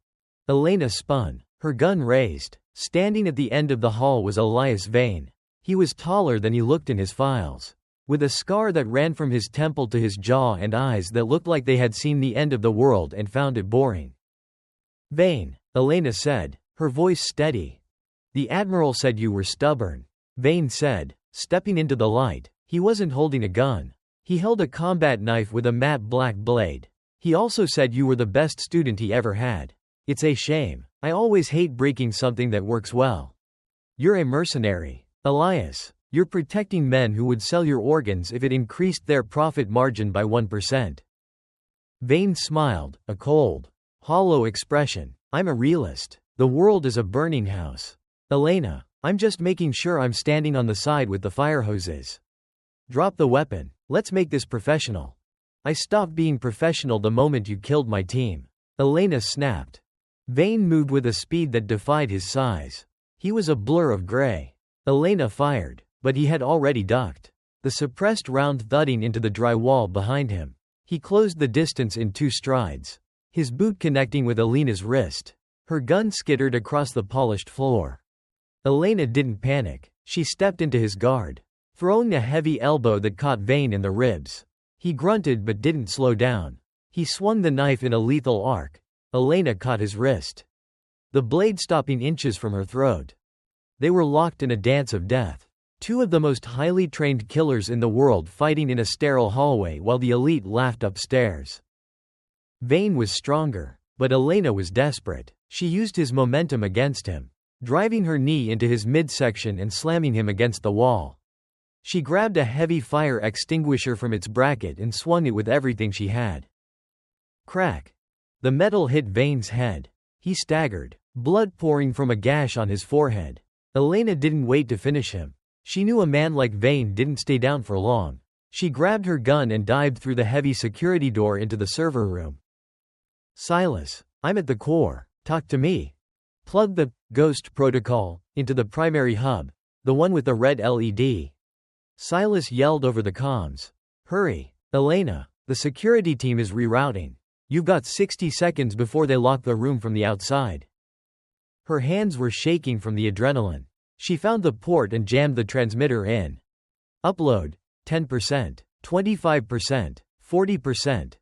Elena spun, her gun raised. Standing at the end of the hall was Elias Vane. He was taller than he looked in his files, with a scar that ran from his temple to his jaw and eyes that looked like they had seen the end of the world and found it boring. Vane, Elena said, her voice steady. The Admiral said you were stubborn. Vane said, stepping into the light. He wasn't holding a gun. He held a combat knife with a matte black blade. He also said you were the best student he ever had. It's a shame. I always hate breaking something that works well. You're a mercenary, Elias. You're protecting men who would sell your organs if it increased their profit margin by 1%. Vane smiled, a cold, hollow expression. I'm a realist. The world is a burning house. Elena, I'm just making sure I'm standing on the side with the fire hoses. Drop the weapon. Let's make this professional. I stopped being professional the moment you killed my team. Elena snapped. Vane moved with a speed that defied his size. He was a blur of gray. Elena fired, but he had already ducked. The suppressed round thudding into the dry wall behind him. He closed the distance in 2 strides. His boot connecting with Elena's wrist. Her gun skittered across the polished floor. Elena didn't panic. She stepped into his guard, throwing a heavy elbow that caught Vane in the ribs. He grunted but didn't slow down. He swung the knife in a lethal arc. Elena caught his wrist, the blade stopping inches from her throat. They were locked in a dance of death. 2 of the most highly trained killers in the world fighting in a sterile hallway while the elite laughed upstairs. Vane was stronger, but Elena was desperate. She used his momentum against him, driving her knee into his midsection and slamming him against the wall. She grabbed a heavy fire extinguisher from its bracket and swung it with everything she had. Crack. The metal hit Vane's head. He staggered, blood pouring from a gash on his forehead. Elena didn't wait to finish him. She knew a man like Vane didn't stay down for long. She grabbed her gun and dived through the heavy security door into the server room. Silas, I'm at the core. Talk to me. Plug the Ghost protocol into the primary hub, the one with the red LED. Silas yelled over the comms. Hurry, Elena. The security team is rerouting. You've got 60 seconds before they lock the room from the outside. Her hands were shaking from the adrenaline. She found the port and jammed the transmitter in. Upload. 10%. 25%. 40%.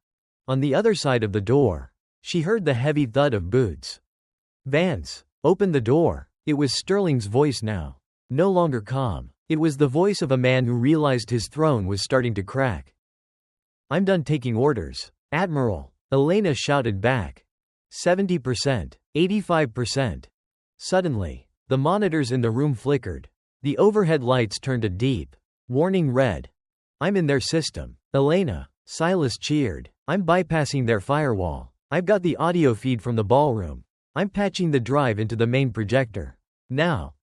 On the other side of the door, she heard the heavy thud of boots. Vance, open the door. It was Sterling's voice now. No longer calm. It was the voice of a man who realized his throne was starting to crack. I'm done taking orders, Admiral, Elena shouted back. 70%. 85%. Suddenly, the monitors in the room flickered. The overhead lights turned a deep, warning red. I'm in their system, Elena. Silas cheered. I'm bypassing their firewall. I've got the audio feed from the ballroom. I'm patching the drive into the main projector. Now.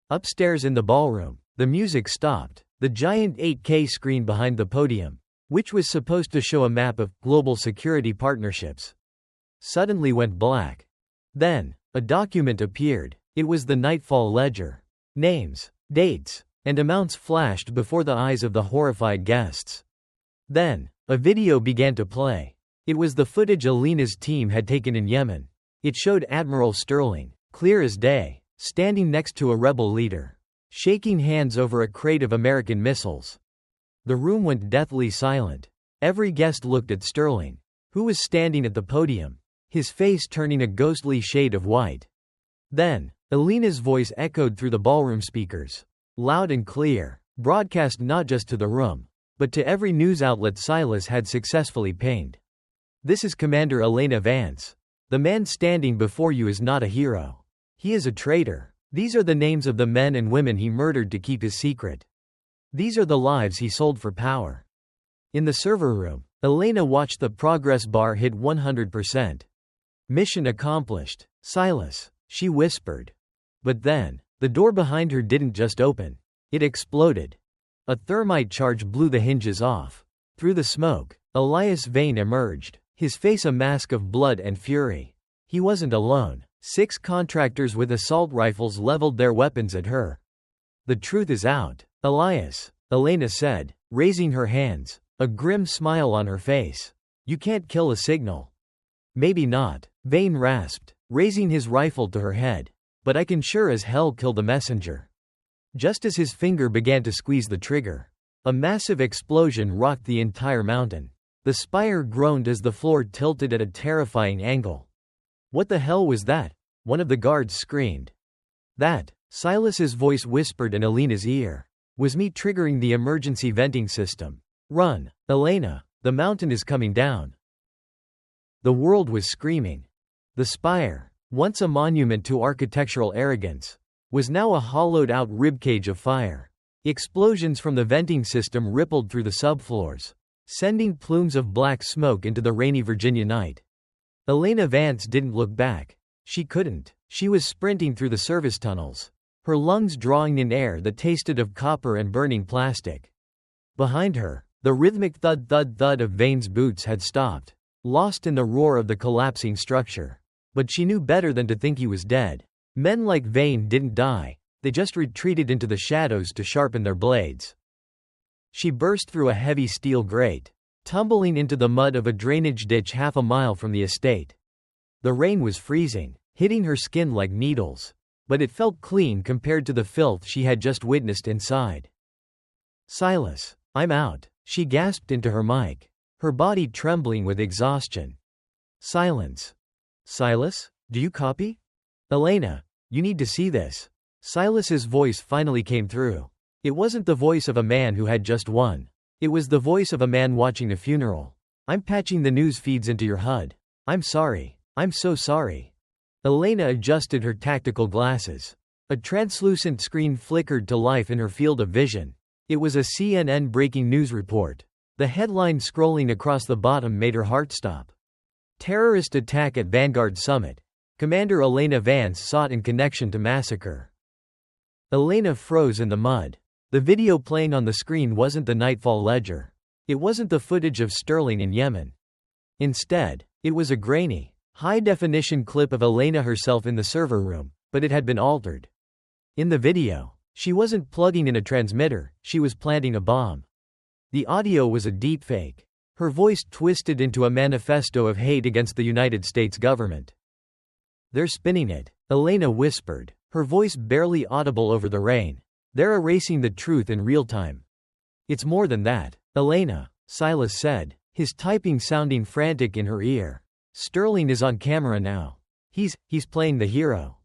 Upstairs in the ballroom, the music stopped. The giant 8K screen behind the podium, which was supposed to show a map of global security partnerships, suddenly went black. Then, a document appeared. It was the Nightfall ledger. Names, dates, and amounts flashed before the eyes of the horrified guests. Then, a video began to play. It was the footage Elena's team had taken in Yemen. It showed Admiral Sterling, clear as day, standing next to a rebel leader, shaking hands over a crate of American missiles. The room went deathly silent. Every guest looked at Sterling, who was standing at the podium, his face turning a ghostly shade of white. Then, Elena's voice echoed through the ballroom speakers, loud and clear, broadcast not just to the room, but to every news outlet Silas had successfully pinged. This is Commander Elena Vance. The man standing before you is not a hero. He is a traitor. These are the names of the men and women he murdered to keep his secret. These are the lives he sold for power. In the server room, Elena watched the progress bar hit 100%. Mission accomplished, Silas, she whispered. But then, the door behind her didn't just open. It exploded. A thermite charge blew the hinges off. Through the smoke, Elias Vane emerged, his face a mask of blood and fury. He wasn't alone. 6 contractors with assault rifles leveled their weapons at her. The truth is out, Elias, Elena said, raising her hands, a grim smile on her face. You can't kill a signal. Maybe not, Vane rasped, raising his rifle to her head. But I can sure as hell kill the messenger. Just as his finger began to squeeze the trigger, a massive explosion rocked the entire mountain. The spire groaned as the floor tilted at a terrifying angle. What the hell was that? One of the guards screamed. That, Silas's voice whispered in Elena's ear, was me triggering the emergency venting system. Run, Elena, the mountain is coming down. The world was screaming. The spire, once a monument to architectural arrogance, was now a hollowed-out ribcage of fire. Explosions from the venting system rippled through the subfloors, sending plumes of black smoke into the rainy Virginia night. Elena Vance didn't look back. She couldn't. She was sprinting through the service tunnels, her lungs drawing in air that tasted of copper and burning plastic. Behind her, The rhythmic thud-thud-thud of Vane's boots had stopped, lost in the roar of the collapsing structure. But she knew better than to think he was dead. Men like Vane didn't die, they just retreated into the shadows to sharpen their blades. She burst through a heavy steel grate, tumbling into the mud of a drainage ditch half a mile from the estate. The rain was freezing, hitting her skin like needles, but it felt clean compared to the filth she had just witnessed inside. "Silas, I'm out," she gasped into her mic, her body trembling with exhaustion. Silence. "Silas, do you copy? Elena, you need to see this." Silas's voice finally came through. It wasn't the voice of a man who had just won. It was the voice of a man watching a funeral. "I'm patching the news feeds into your HUD. I'm sorry. I'm so sorry." Elena adjusted her tactical glasses. A translucent screen flickered to life in her field of vision. It was a CNN breaking news report. The headline scrolling across the bottom made her heart stop. "Terrorist attack at Vanguard Summit. Commander Elena Vance sought in connection to massacre." Elena froze in the mud. The video playing on the screen wasn't the Nightfall Ledger. It wasn't the footage of Sterling in Yemen. Instead, it was a grainy, high-definition clip of Elena herself in the server room, but it had been altered. In the video, she wasn't plugging in a transmitter, she was planting a bomb. The audio was a deepfake. Her voice twisted into a manifesto of hate against the United States government. "They're spinning it," Elena whispered, her voice barely audible over the rain. "They're erasing the truth in real time." "It's more than that, Elena," Silas said, his typing sounding frantic in her ear. "Sterling is on camera now. He's playing the hero."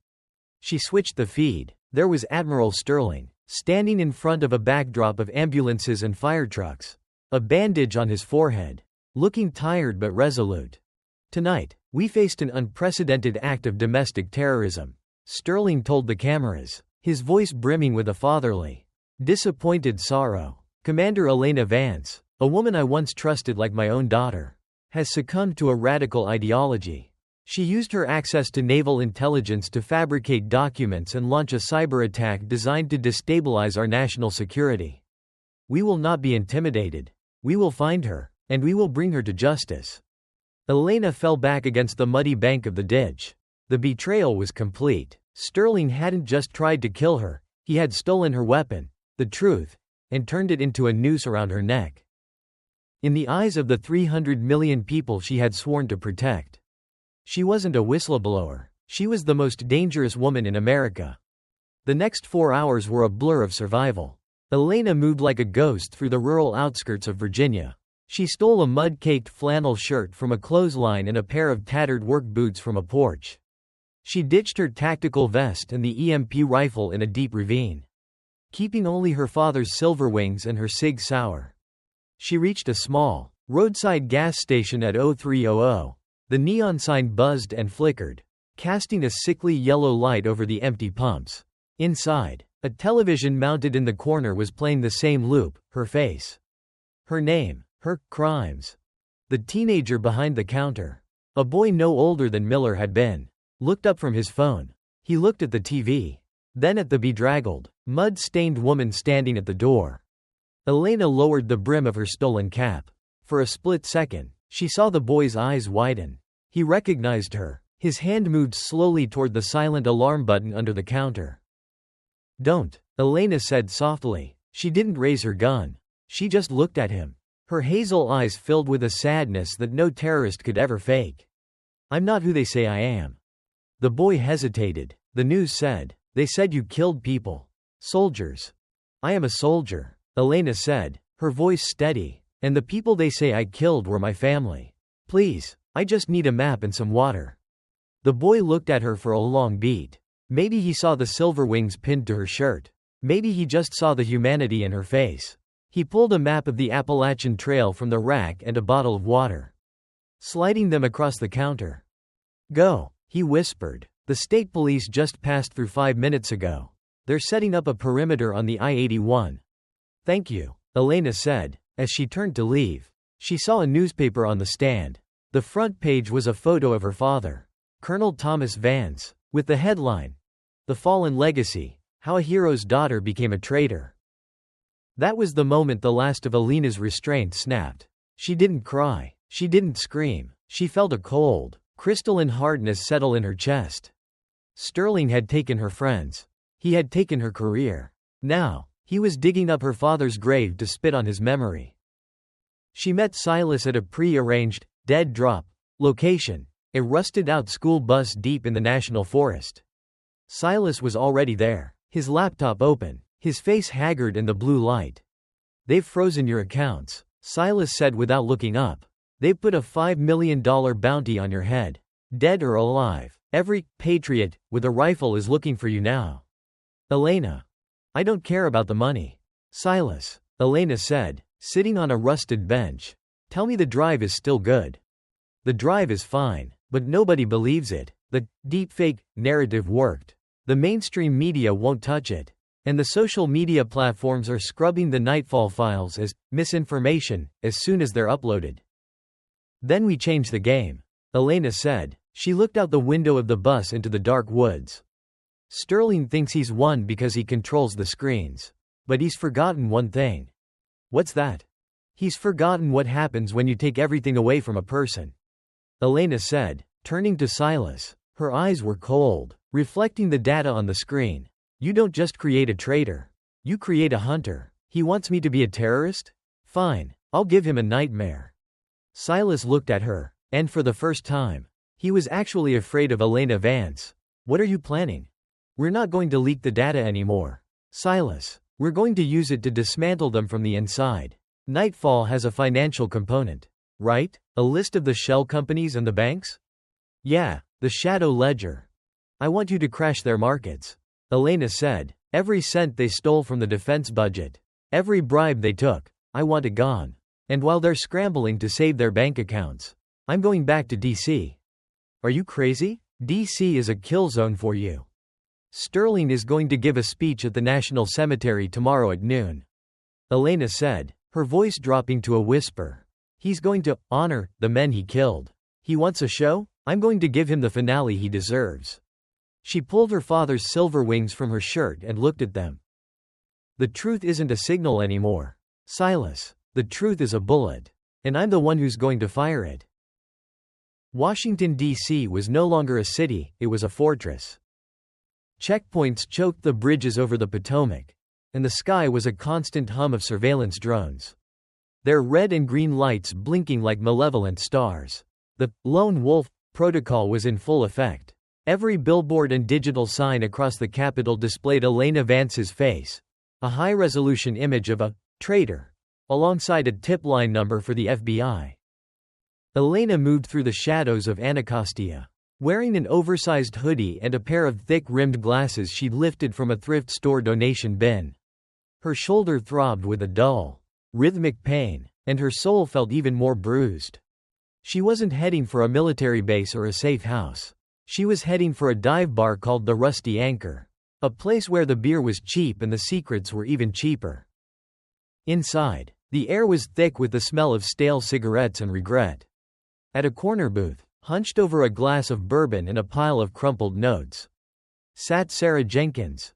She switched the feed. There was Admiral Sterling, standing in front of a backdrop of ambulances and fire trucks, a bandage on his forehead, looking tired but resolute. "Tonight, we faced an unprecedented act of domestic terrorism," Sterling told the cameras, his voice brimming with a fatherly, disappointed sorrow. "Commander Elena Vance, a woman I once trusted like my own daughter, has succumbed to a radical ideology. She used her access to naval intelligence to fabricate documents and launch a cyber attack designed to destabilize our national security. We will not be intimidated. We will find her, and we will bring her to justice." Elena fell back against the muddy bank of the ditch. The betrayal was complete. Sterling hadn't just tried to kill her, he had stolen her weapon, the truth, and turned it into a noose around her neck. In the eyes of the 300 million people she had sworn to protect, she wasn't a whistleblower, she was the most dangerous woman in America. The next 4 hours were a blur of survival. Elena moved like a ghost through the rural outskirts of Virginia. She stole a mud-caked flannel shirt from a clothesline and a pair of tattered work boots from a porch. She ditched her tactical vest and the EMP rifle in a deep ravine, keeping only her father's silver wings and her Sig Sauer. She reached a small, roadside gas station at 0300. The neon sign buzzed and flickered, casting a sickly yellow light over the empty pumps. Inside, a television mounted in the corner was playing the same loop, her face, her name, her crimes. The teenager behind the counter, a boy no older than Miller had been, looked up from his phone. He looked at the TV, then at the bedraggled, mud-stained woman standing at the door. Elena lowered the brim of her stolen cap. For a split second, she saw the boy's eyes widen. He recognized her. His hand moved slowly toward the silent alarm button under the counter. "Don't," Elena said softly. She didn't raise her gun. She just looked at him, her hazel eyes filled with a sadness that no terrorist could ever fake. "I'm not who they say I am." The boy hesitated. "The news said. They said you killed people. Soldiers." "I am a soldier," Elena said, her voice steady, "and the people they say I killed were my family. Please, I just need a map and some water." The boy looked at her for a long beat. Maybe he saw the silver wings pinned to her shirt. Maybe he just saw the humanity in her face. He pulled a map of the Appalachian Trail from the rack and a bottle of water, sliding them across the counter. "Go," he whispered. "The state police just passed through 5 minutes ago. They're setting up a perimeter on the I-81. "Thank you," Elena said. As she turned to leave, she saw a newspaper on the stand. The front page was a photo of her father, Colonel Thomas Vance, with the headline, "The Fallen Legacy: How a Hero's Daughter Became a Traitor." That was the moment the last of Elena's restraint snapped. She didn't cry. She didn't scream. She felt a cold, crystalline hardness settle in her chest. Sterling had taken her friends. He had taken her career. Now, he was digging up her father's grave to spit on his memory. She met Silas at a pre-arranged, dead-drop location, a rusted-out school bus deep in the national forest. Silas was already there, his laptop open, his face haggard in the blue light. "They've frozen your accounts," Silas said without looking up. "They've put a $5 million bounty on your head. Dead or alive. Every patriot with a rifle is looking for you now." "Elena. I don't care about the money." "Silas," Elena said, sitting on a rusted bench. "Tell me the drive is still good." "The drive is fine, but nobody believes it. The deepfake narrative worked. The mainstream media won't touch it. And the social media platforms are scrubbing the Nightfall files as misinformation as soon as they're uploaded." "Then we change the game," Elena said. She looked out the window of the bus into the dark woods. "Sterling thinks he's won because he controls the screens. But he's forgotten one thing." "What's that?" "He's forgotten what happens when you take everything away from a person," Elena said, turning to Silas. Her eyes were cold, reflecting the data on the screen. "You don't just create a traitor. You create a hunter. He wants me to be a terrorist? Fine, I'll give him a nightmare." Silas looked at her, and for the first time, he was actually afraid of Elena Vance. "What are you planning?" "We're not going to leak the data anymore, Silas. We're going to use it to dismantle them from the inside. Nightfall has a financial component, right? A list of the shell companies and the banks?" "Yeah, the shadow ledger. I want you to crash their markets," Elena said. "Every cent they stole from the defense budget. Every bribe they took. I want it gone. And while they're scrambling to save their bank accounts, I'm going back to DC." "Are you crazy? DC is a kill zone for you. Sterling is going to give a speech at the National Cemetery tomorrow at noon," Elena said, her voice dropping to a whisper. "He's going to honor the men he killed. He wants a show? I'm going to give him the finale he deserves." She pulled her father's silver wings from her shirt and looked at them. "The truth isn't a signal anymore, Silas. The truth is a bullet. And I'm the one who's going to fire it." Washington, D.C. was no longer a city, it was a fortress. Checkpoints choked the bridges over the Potomac, and the sky was a constant hum of surveillance drones, their red and green lights blinking like malevolent stars. The lone wolf protocol was in full effect. Every billboard and digital sign across the Capitol displayed Elena Vance's face, a high-resolution image of a traitor, alongside a tip line number for the FBI. Elena moved through the shadows of Anacostia. Wearing an oversized hoodie and a pair of thick-rimmed glasses she'd lifted from a thrift store donation bin. Her shoulder throbbed with a dull, rhythmic pain, and her soul felt even more bruised. She wasn't heading for a military base or a safe house. She was heading for a dive bar called the Rusty Anchor, a place where the beer was cheap and the secrets were even cheaper. Inside, the air was thick with the smell of stale cigarettes and regret. At a corner booth, hunched over a glass of bourbon and a pile of crumpled notes, sat Sarah Jenkins.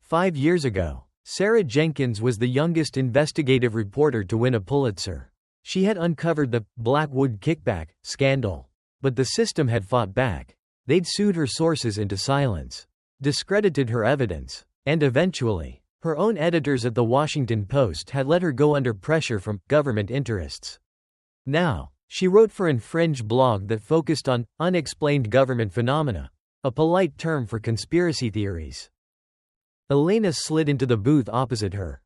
5 years ago, Sarah Jenkins was the youngest investigative reporter to win a Pulitzer. She had uncovered the Blackwood kickback scandal. But the system had fought back. They'd sued her sources into silence, discredited her evidence, and eventually, her own editors at the Washington Post had let her go under pressure from government interests. Now, she wrote for an fringe blog that focused on unexplained government phenomena, a polite term for conspiracy theories. Elena slid into the booth opposite her.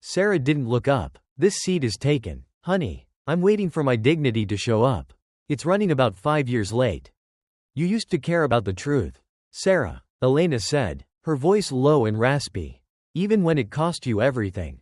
Sarah didn't look up. "This seat is taken, honey. I'm waiting for my dignity to show up. It's running about 5 years late." "You used to care about the truth, Sarah," Elena said, her voice low and raspy. "Even when it cost you everything."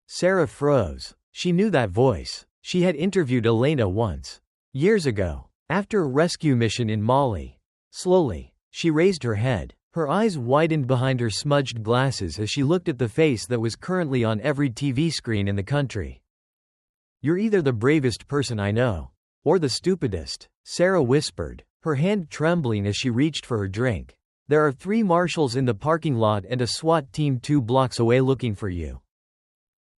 Sarah froze. She knew that voice. She had interviewed Elena once. Years ago, after a rescue mission in Mali. Slowly, she raised her head. Her eyes widened behind her smudged glasses as she looked at the face that was currently on every TV screen in the country. "You're either the bravest person I know, or the stupidest," Sarah whispered, her hand trembling as she reached for her drink. "There are 3 marshals in the parking lot and a SWAT team 2 blocks away looking for you."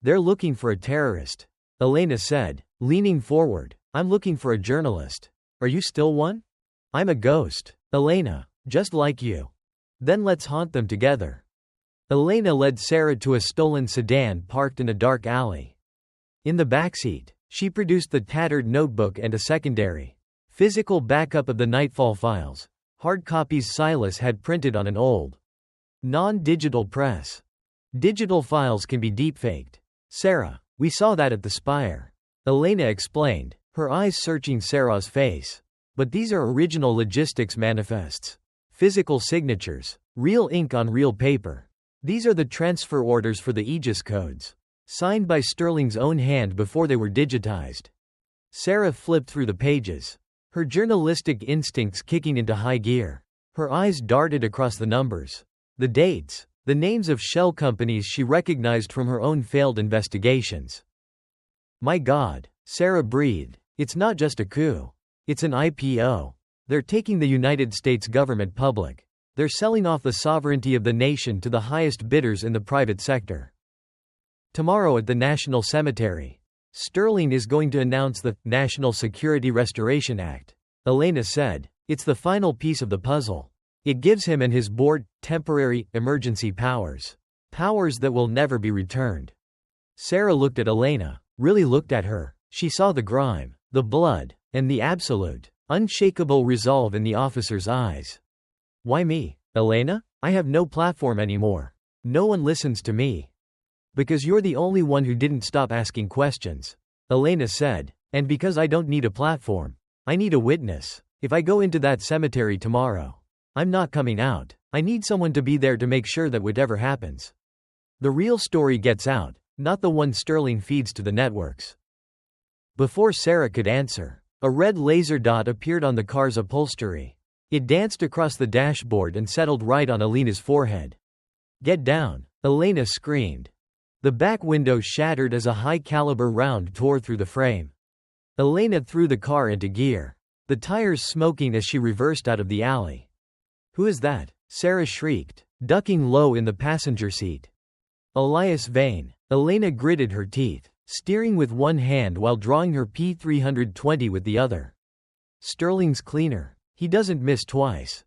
They're looking for a terrorist, Elena said, leaning forward. I'm looking for a journalist. Are you still one? I'm a ghost, Elena, just like you. Then let's haunt them together. Elena led Sarah to a stolen sedan parked in a dark alley. In the backseat, she produced the tattered notebook and a secondary, physical backup of the Nightfall files, hard copies Silas had printed on an old, non-digital press. Digital files can be deepfaked. Sarah, we saw that at the Spire, Elena explained, her eyes searching Sarah's face. But these are original logistics manifests. Physical signatures. Real ink on real paper. These are the transfer orders for the Aegis codes, signed by Sterling's own hand before they were digitized. Sarah flipped through the pages, her journalistic instincts kicking into high gear. Her eyes darted across the numbers, the dates, the names of shell companies she recognized from her own failed investigations. My God, Sarah breathed. It's not just a coup. It's an IPO. They're taking the United States government public. They're selling off the sovereignty of the nation to the highest bidders in the private sector. Tomorrow at the National Cemetery, Sterling is going to announce the National Security Restoration Act, Elena said. It's the final piece of the puzzle. It gives him and his board temporary, emergency powers. Powers that will never be returned. Sarah looked at Elena, really looked at her. She saw the grime, the blood, and the absolute, unshakable resolve in the officer's eyes. Why me, Elena? I have no platform anymore. No one listens to me. Because you're the only one who didn't stop asking questions, Elena said. And because I don't need a platform. I need a witness. If I go into that cemetery tomorrow, I'm not coming out. I need someone to be there to make sure that whatever happens, the real story gets out, not the one Sterling feeds to the networks. Before Sarah could answer, a red laser dot appeared on the car's upholstery. It danced across the dashboard and settled right on Elena's forehead. Get down, Elena screamed. The back window shattered as a high-caliber round tore through the frame. Elena threw the car into gear, the tires smoking as she reversed out of the alley. Who is that? Sarah shrieked, ducking low in the passenger seat. Elias Vane. Elena gritted her teeth, steering with one hand while drawing her P320 with the other. Sterling's cleaner. He doesn't miss twice.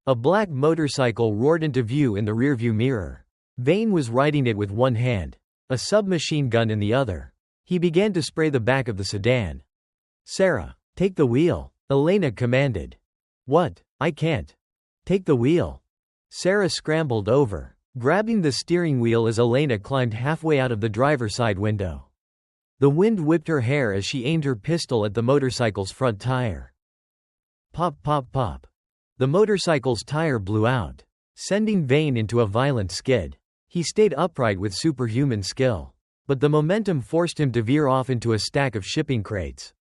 A black motorcycle roared into view in the rearview mirror. Vane was riding it with one hand, a submachine gun in the other. He began to spray the back of the sedan. Sarah, take the wheel, Elena commanded. What? I can't. Take the wheel. Sarah scrambled over, grabbing the steering wheel as Elena climbed halfway out of the driver's side window. The wind whipped her hair as she aimed her pistol at the motorcycle's front tire. Pop, pop, pop. The motorcycle's tire blew out, sending Vane into a violent skid. He stayed upright with superhuman skill, but the momentum forced him to veer off into a stack of shipping crates.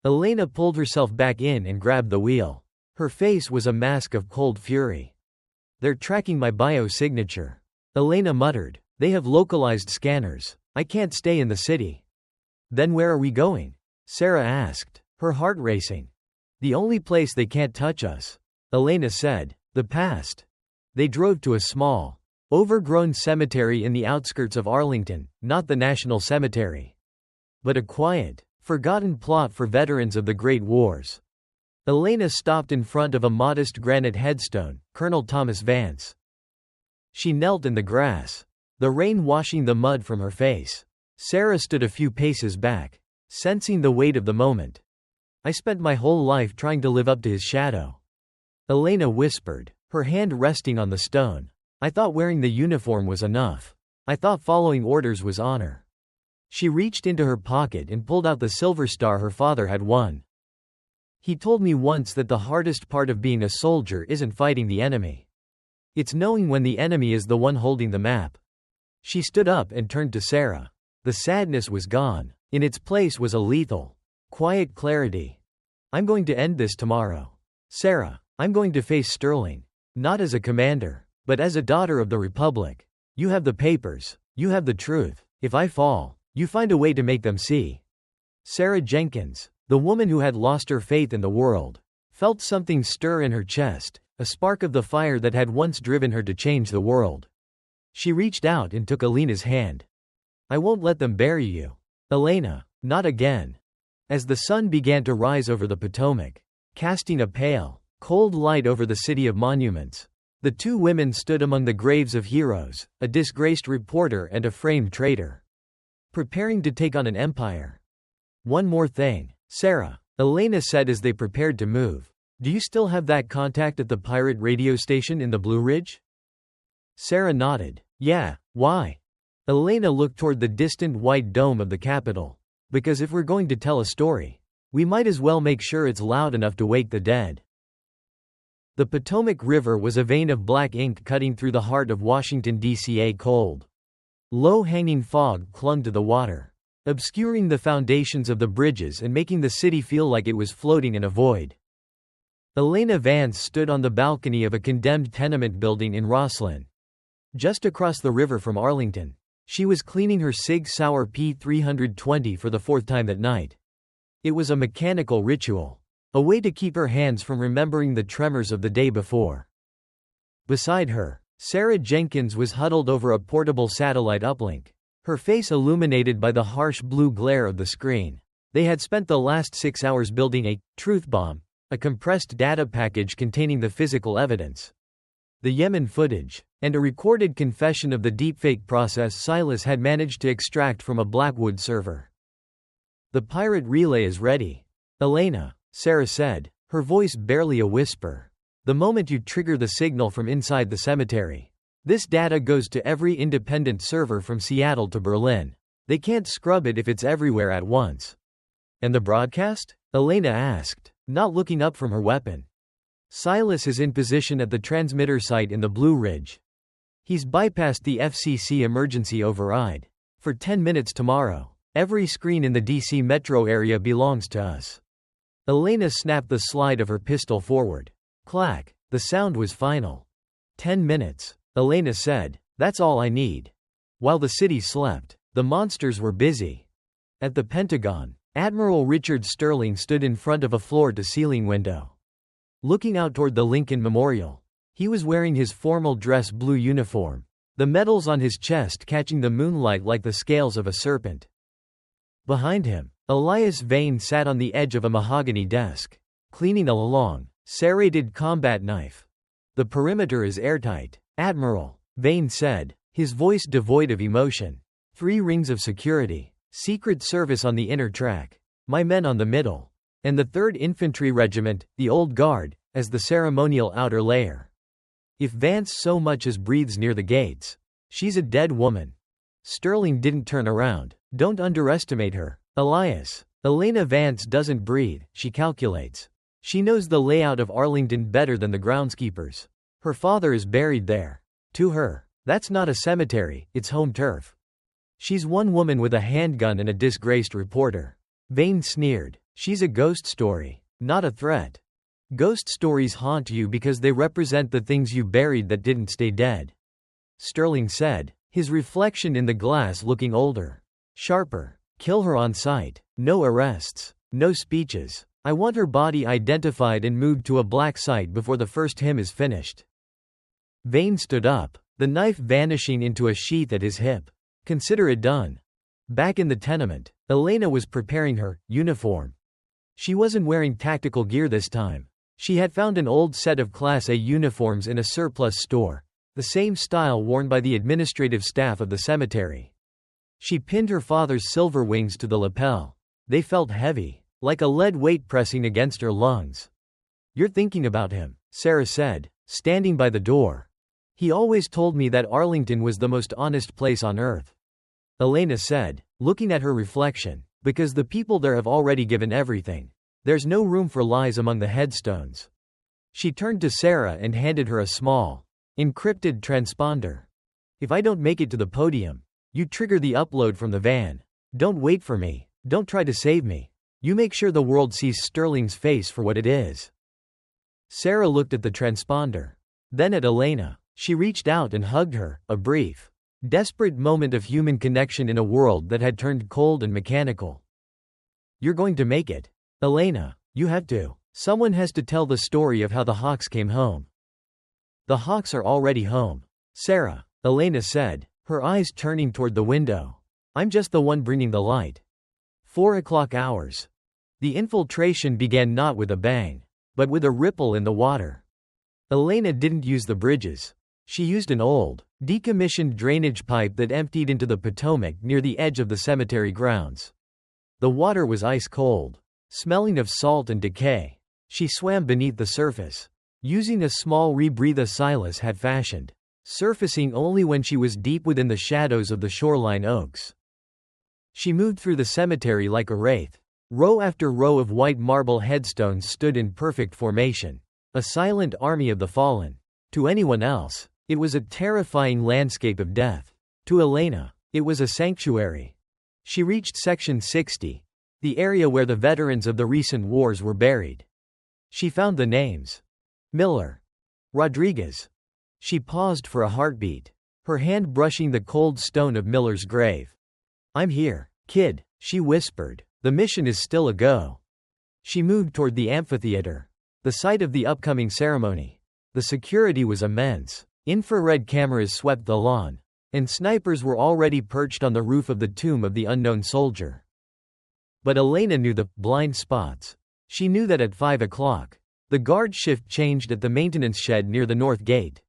Elena pulled herself back in and grabbed the wheel. Her face was a mask of cold fury. They're tracking my biosignature, Elena muttered. They have localized scanners. I can't stay in the city. Then where are we going? Sarah asked, her heart racing. The only place they can't touch us, Elena said. The past. They drove to a small, overgrown cemetery in the outskirts of Arlington, not the National Cemetery, but a quiet, forgotten plot for veterans of the Great Wars. Elena stopped in front of a modest granite headstone, Colonel Thomas Vance. She knelt in the grass, the rain washing the mud from her face. Sarah stood a few paces back, sensing the weight of the moment. I spent my whole life trying to live up to his shadow, Elena whispered, her hand resting on the stone. I thought wearing the uniform was enough. I thought following orders was honor. She reached into her pocket and pulled out the silver star her father had won. He told me once that the hardest part of being a soldier isn't fighting the enemy. It's knowing when the enemy is the one holding the map. She stood up and turned to Sarah. The sadness was gone. In its place was a lethal, quiet clarity. I'm going to end this tomorrow. Sarah, I'm going to face Sterling. Not as a commander, but as a daughter of the Republic. You have the papers. You have the truth. If I fall, you find a way to make them see. Sarah Jenkins, the woman who had lost her faith in the world, felt something stir in her chest, a spark of the fire that had once driven her to change the world. She reached out and took Elena's hand. I won't let them bury you. Elena, not again. As the sun began to rise over the Potomac, casting a pale, cold light over the city of monuments, the two women stood among the graves of heroes, a disgraced reporter and a framed traitor, preparing to take on an empire. One more thing, Sarah, Elena said as they prepared to move. Do you still have that contact at the pirate radio station in the Blue Ridge? Sarah nodded. Yeah, why? Elena looked toward the distant white dome of the Capitol. Because if we're going to tell a story, we might as well make sure it's loud enough to wake the dead. The Potomac River was a vein of black ink cutting through the heart of Washington, D.C. A cold, low-hanging fog clung to the water, obscuring the foundations of the bridges and making the city feel like it was floating in a void. Elena Vance stood on the balcony of a condemned tenement building in Rosslyn, just across the river from Arlington. She was cleaning her Sig Sauer P320 for the fourth time that night. It was a mechanical ritual, a way to keep her hands from remembering the tremors of the day before. Beside her, Sarah Jenkins was huddled over a portable satellite uplink, her face illuminated by the harsh blue glare of the screen. They had spent the last 6 hours building a truth bomb, a compressed data package containing the physical evidence, the Yemen footage, and a recorded confession of the deepfake process Silas had managed to extract from a Blackwood server. The pirate relay is ready. Elena, Sarah said, her voice barely a whisper. The moment you trigger the signal from inside the cemetery, this data goes to every independent server from Seattle to Berlin. They can't scrub it if it's everywhere at once. And the broadcast? Elena asked, not looking up from her weapon. Silas is in position at the transmitter site in the Blue Ridge. He's bypassed the FCC emergency override. For 10 minutes tomorrow, every screen in the DC metro area belongs to us. Elena snapped the slide of her pistol forward. Clack. The sound was final. 10 minutes, Elena said. That's all I need. While the city slept, the monsters were busy. At the Pentagon, Admiral Richard Sterling stood in front of a floor-to-ceiling window, looking out toward the Lincoln Memorial. He was wearing his formal dress blue uniform, the medals on his chest catching the moonlight like the scales of a serpent. Behind him, Elias Vane sat on the edge of a mahogany desk, cleaning a long, serrated combat knife. The perimeter is airtight, Admiral, Vane said, his voice devoid of emotion. 3 rings of security, Secret Service on the inner track, my men on the middle, and the 3rd Infantry Regiment, the Old Guard, as the ceremonial outer layer. If Vance so much as breathes near the gates, she's a dead woman. Sterling didn't turn around. Don't underestimate her, Elias. Elena Vance doesn't breathe, she calculates. She knows the layout of Arlington better than the groundskeepers. Her father is buried there. To her, that's not a cemetery, it's home turf. She's one woman with a handgun and a disgraced reporter. Vane sneered. She's a ghost story, not a threat. Ghost stories haunt you because they represent the things you buried that didn't stay dead. Sterling said, his reflection in the glass looking older, sharper. Kill her on sight. No arrests. No speeches. I want her body identified and moved to a black site before the first hymn is finished. Vane stood up, the knife vanishing into a sheath at his hip. Consider it done. Back in the tenement, Elena was preparing her uniform. She wasn't wearing tactical gear this time. She had found an old set of Class A uniforms in a surplus store, the same style worn by the administrative staff of the cemetery. She pinned her father's silver wings to the lapel. They felt heavy, like a lead weight pressing against her lungs. You're thinking about him, Sarah said, standing by the door. He always told me that Arlington was the most honest place on earth. Elena said, looking at her reflection, because the people there have already given everything. There's no room for lies among the headstones. She turned to Sarah and handed her a small, encrypted transponder. If I don't make it to the podium, you trigger the upload from the van. Don't wait for me. Don't try to save me. You make sure the world sees Sterling's face for what it is. Sarah looked at the transponder. Then at Elena. She reached out and hugged her, a brief, desperate moment of human connection in a world that had turned cold and mechanical. You're going to make it. Elena, you have to. Someone has to tell the story of how the Hawks came home. The Hawks are already home. Sarah, Elena said, her eyes turning toward the window. I'm just the one bringing the light. 4 o'clock hours. The infiltration began not with a bang, but with a ripple in the water. Elena didn't use the bridges. She used an old, decommissioned drainage pipe that emptied into the Potomac near the edge of the cemetery grounds. The water was ice cold, smelling of salt and decay. She swam beneath the surface, using a small rebreather Silas had fashioned, surfacing only when she was deep within the shadows of the shoreline oaks. She moved through the cemetery like a wraith. Row after row of white marble headstones stood in perfect formation, a silent army of the fallen. To anyone else, it was a terrifying landscape of death. To Elena, it was a sanctuary. She reached Section 60, the area where the veterans of the recent wars were buried. She found the names. Miller. Rodriguez. She paused for a heartbeat, her hand brushing the cold stone of Miller's grave. I'm here, kid, she whispered. The mission is still a go. She moved toward the amphitheater, the site of the upcoming ceremony. The security was immense. Infrared cameras swept the lawn, and snipers were already perched on the roof of the tomb of the unknown soldier. But Elena knew the blind spots. She knew that at 5 o'clock, the guard shift changed at the maintenance shed near the north gate.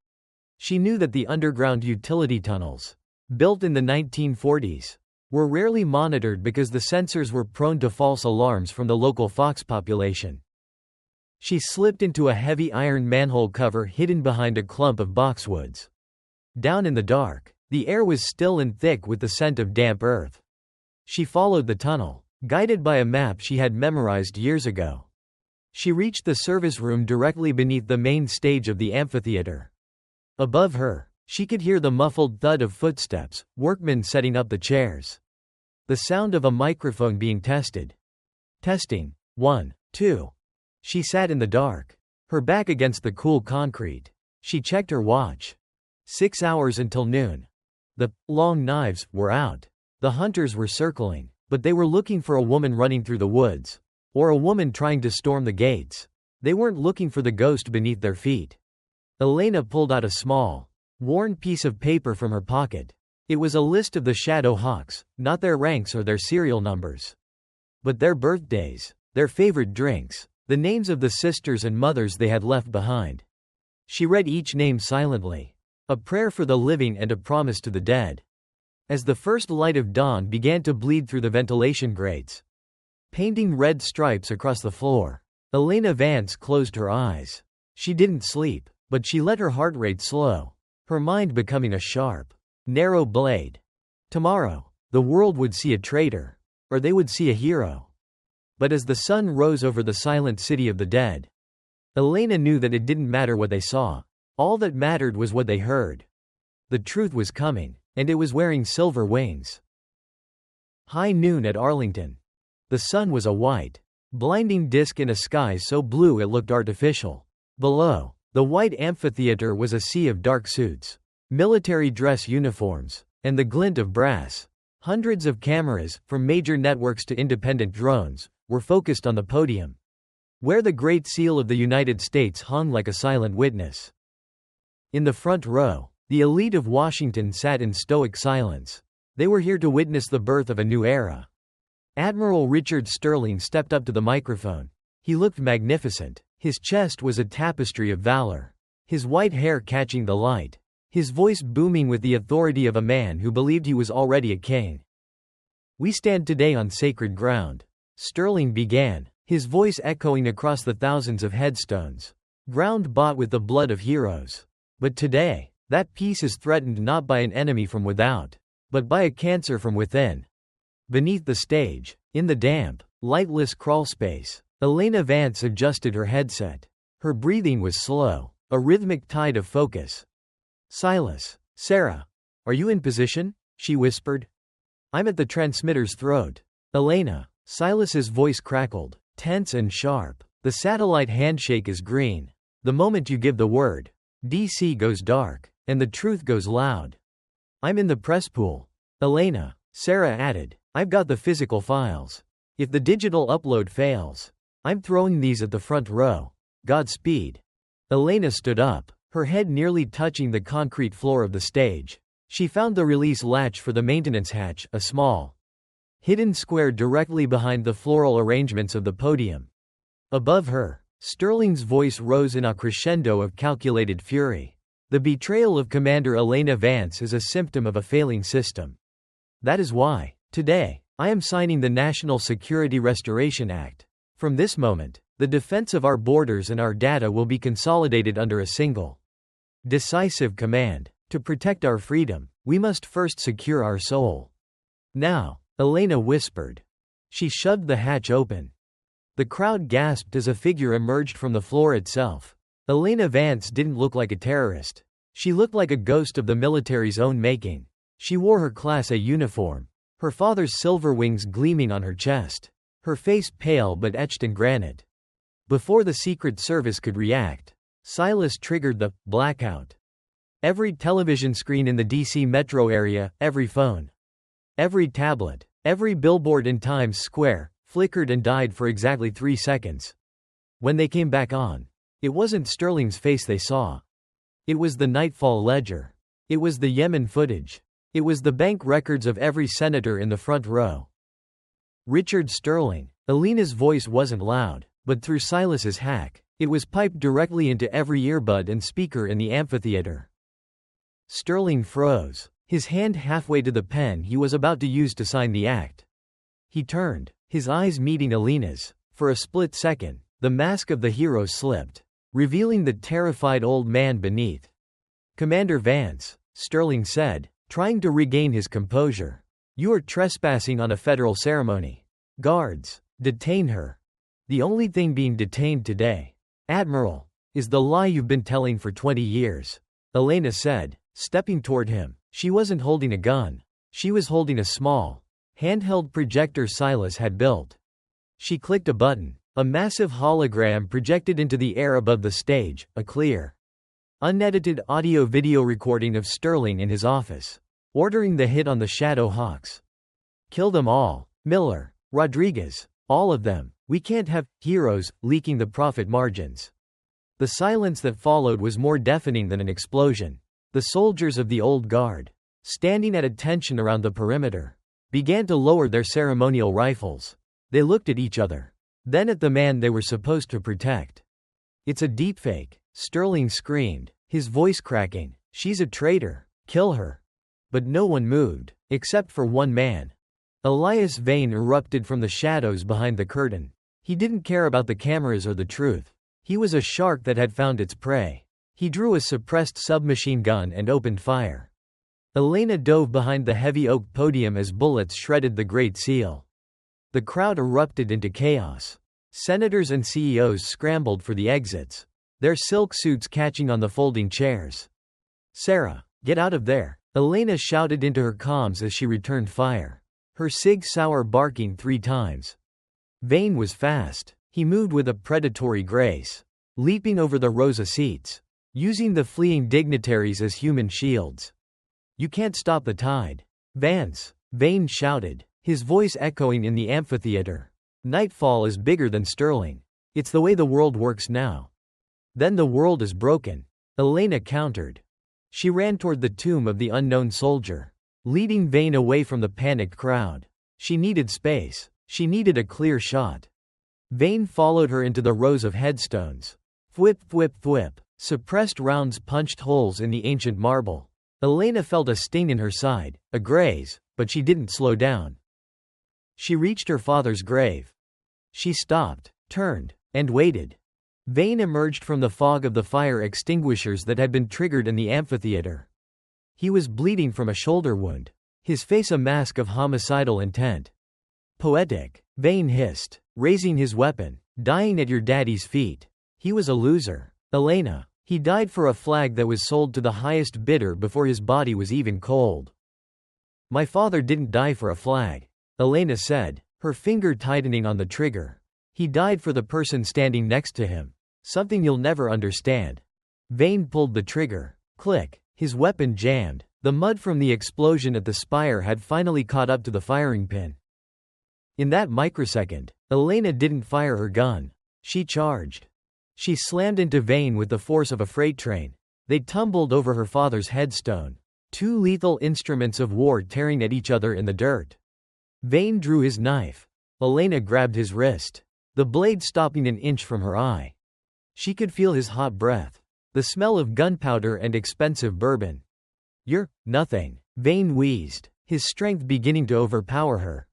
She knew that the underground utility tunnels, built in the 1940s, were rarely monitored because the sensors were prone to false alarms from the local fox population. She slipped into a heavy iron manhole cover hidden behind a clump of boxwoods. Down in the dark, the air was still and thick with the scent of damp earth. She followed the tunnel, guided by a map she had memorized years ago. She reached the service room directly beneath the main stage of the amphitheater. Above her, she could hear the muffled thud of footsteps, workmen setting up the chairs. The sound of a microphone being tested. Testing. 1, 2. She sat in the dark, her back against the cool concrete. She checked her watch. 6 hours until noon. The long knives were out. The hunters were circling, but they were looking for a woman running through the woods, or a woman trying to storm the gates. They weren't looking for the ghost beneath their feet. Elena pulled out a small, worn piece of paper from her pocket. It was a list of the Shadow Hawks, not their ranks or their serial numbers, but their birthdays, their favorite drinks, the names of the sisters and mothers they had left behind. She read each name silently, a prayer for the living and a promise to the dead. As the first light of dawn began to bleed through the ventilation grates, painting red stripes across the floor, Elena Vance closed her eyes. She didn't sleep, but she let her heart rate slow, her mind becoming a sharp, narrow blade. Tomorrow, the world would see a traitor, or they would see a hero. But as the sun rose over the silent city of the dead, Elena knew that it didn't matter what they saw. All that mattered was what they heard. The truth was coming, and it was wearing silver wings. High noon at Arlington. The sun was a white, blinding disk in a sky so blue it looked artificial. Below, the white amphitheater was a sea of dark suits, military dress uniforms, and the glint of brass. Hundreds of cameras, from major networks to independent drones, were focused on the podium, where the Great Seal of the United States hung like a silent witness. In the front row, the elite of Washington sat in stoic silence. They were here to witness the birth of a new era. Admiral Richard Sterling stepped up to the microphone. He looked magnificent. His chest was a tapestry of valor, his white hair catching the light, his voice booming with the authority of a man who believed he was already a king. "We stand today on sacred ground," Sterling began, his voice echoing across the thousands of headstones. "Ground bought with the blood of heroes. But today, that peace is threatened not by an enemy from without, but by a cancer from within." Beneath the stage, in the damp, lightless crawlspace, Elena Vance adjusted her headset. Her breathing was slow, a rhythmic tide of focus. "Silas, Sarah, are you in position?" she whispered. "I'm at the transmitter's throat." "Elena." Silas's voice crackled, tense and sharp. "The satellite handshake is green. The moment you give the word, DC goes dark, and the truth goes loud." "I'm in the press pool." "Elena," Sarah added, "I've got the physical files. If the digital upload fails, I'm throwing these at the front row. Godspeed." Elena stood up, her head nearly touching the concrete floor of the stage. She found the release latch for the maintenance hatch, a small, hidden square directly behind the floral arrangements of the podium. Above her, Sterling's voice rose in a crescendo of calculated fury. The betrayal of Commander Elena Vance is a symptom of a failing system. That is why, today, I am signing the National Security Restoration Act. From this moment, the defense of our borders and our data will be consolidated under a single, decisive command. To protect our freedom, we must first secure our soul. Now, Elena whispered. She shoved the hatch open. The crowd gasped as a figure emerged from the floor itself. Elena Vance didn't look like a terrorist. She looked like a ghost of the military's own making. She wore her Class A uniform, her father's silver wings gleaming on her chest, her face pale but etched in granite. Before the Secret Service could react, Silas triggered the blackout. Every television screen in the DC metro area, every phone, every tablet, every billboard in Times Square, flickered and died for exactly 3 seconds. When they came back on, it wasn't Sterling's face they saw. It was the Nightfall ledger. It was the Yemen footage. It was the bank records of every senator in the front row. Richard Sterling. Elena's voice wasn't loud, but through Silas's hack, it was piped directly into every earbud and speaker in the amphitheater. Sterling froze, his hand halfway to the pen he was about to use to sign the act. He turned, his eyes meeting Elena's. For a split second, the mask of the hero slipped, revealing the terrified old man beneath. "Commander Vance," Sterling said, trying to regain his composure. "You are trespassing on a federal ceremony. Guards, detain her." "The only thing being detained today, Admiral, is the lie you've been telling for 20 years," Elena said, stepping toward him. She wasn't holding a gun. She was holding a small, handheld projector Silas had built. She clicked a button. A massive hologram projected into the air above the stage, a clear, unedited audio-video recording of Sterling in his office, ordering the hit on the Shadow Hawks. "Kill them all. Miller, Rodriguez, all of them. We can't have heroes leaking the profit margins." The silence that followed was more deafening than an explosion. The soldiers of the old guard, standing at attention around the perimeter, began to lower their ceremonial rifles. They looked at each other, then at the man they were supposed to protect. "It's a deepfake," Sterling screamed, his voice cracking. "She's a traitor. Kill her." But no one moved, except for one man. Elias Vane erupted from the shadows behind the curtain. He didn't care about the cameras or the truth. He was a shark that had found its prey. He drew a suppressed submachine gun and opened fire. Elena dove behind the heavy oak podium as bullets shredded the Great Seal. The crowd erupted into chaos. Senators and CEOs scrambled for the exits, their silk suits catching on the folding chairs. "Sarah, get out of there," Elena shouted into her comms as she returned fire, her Sig Sauer barking 3 times. Vane was fast. He moved with a predatory grace, leaping over the rows of seats, using the fleeing dignitaries as human shields. "You can't stop the tide. Vance," Vane shouted, his voice echoing in the amphitheater. "Nightfall is bigger than Sterling. It's the way the world works now." "Then the world is broken," Elena countered. She ran toward the tomb of the unknown soldier, leading Vane away from the panicked crowd. She needed space. She needed a clear shot. Vane followed her into the rows of headstones. Thwip thwip thwip. Suppressed rounds punched holes in the ancient marble. Elena felt a sting in her side, a graze, but she didn't slow down. She reached her father's grave. She stopped, turned, and waited. Vane emerged from the fog of the fire extinguishers that had been triggered in the amphitheater. He was bleeding from a shoulder wound, his face a mask of homicidal intent. "Poetic," Vane hissed, raising his weapon. "Dying at your daddy's feet. He was a loser. Elena. He died for a flag that was sold to the highest bidder before his body was even cold." "My father didn't die for a flag," Elena said, her finger tightening on the trigger. "He died for the person standing next to him. Something you'll never understand." Vane pulled the trigger. Click. His weapon jammed. The mud from the explosion at the spire had finally caught up to the firing pin. In that microsecond, Elena didn't fire her gun. She charged. She slammed into Vane with the force of a freight train. They tumbled over her father's headstone. Two lethal instruments of war tearing at each other in the dirt. Vane drew his knife. Elena grabbed his wrist, the blade stopping an inch from her eye. She could feel his hot breath, the smell of gunpowder and expensive bourbon. "You're nothing," Vane wheezed, his strength beginning to overpower her.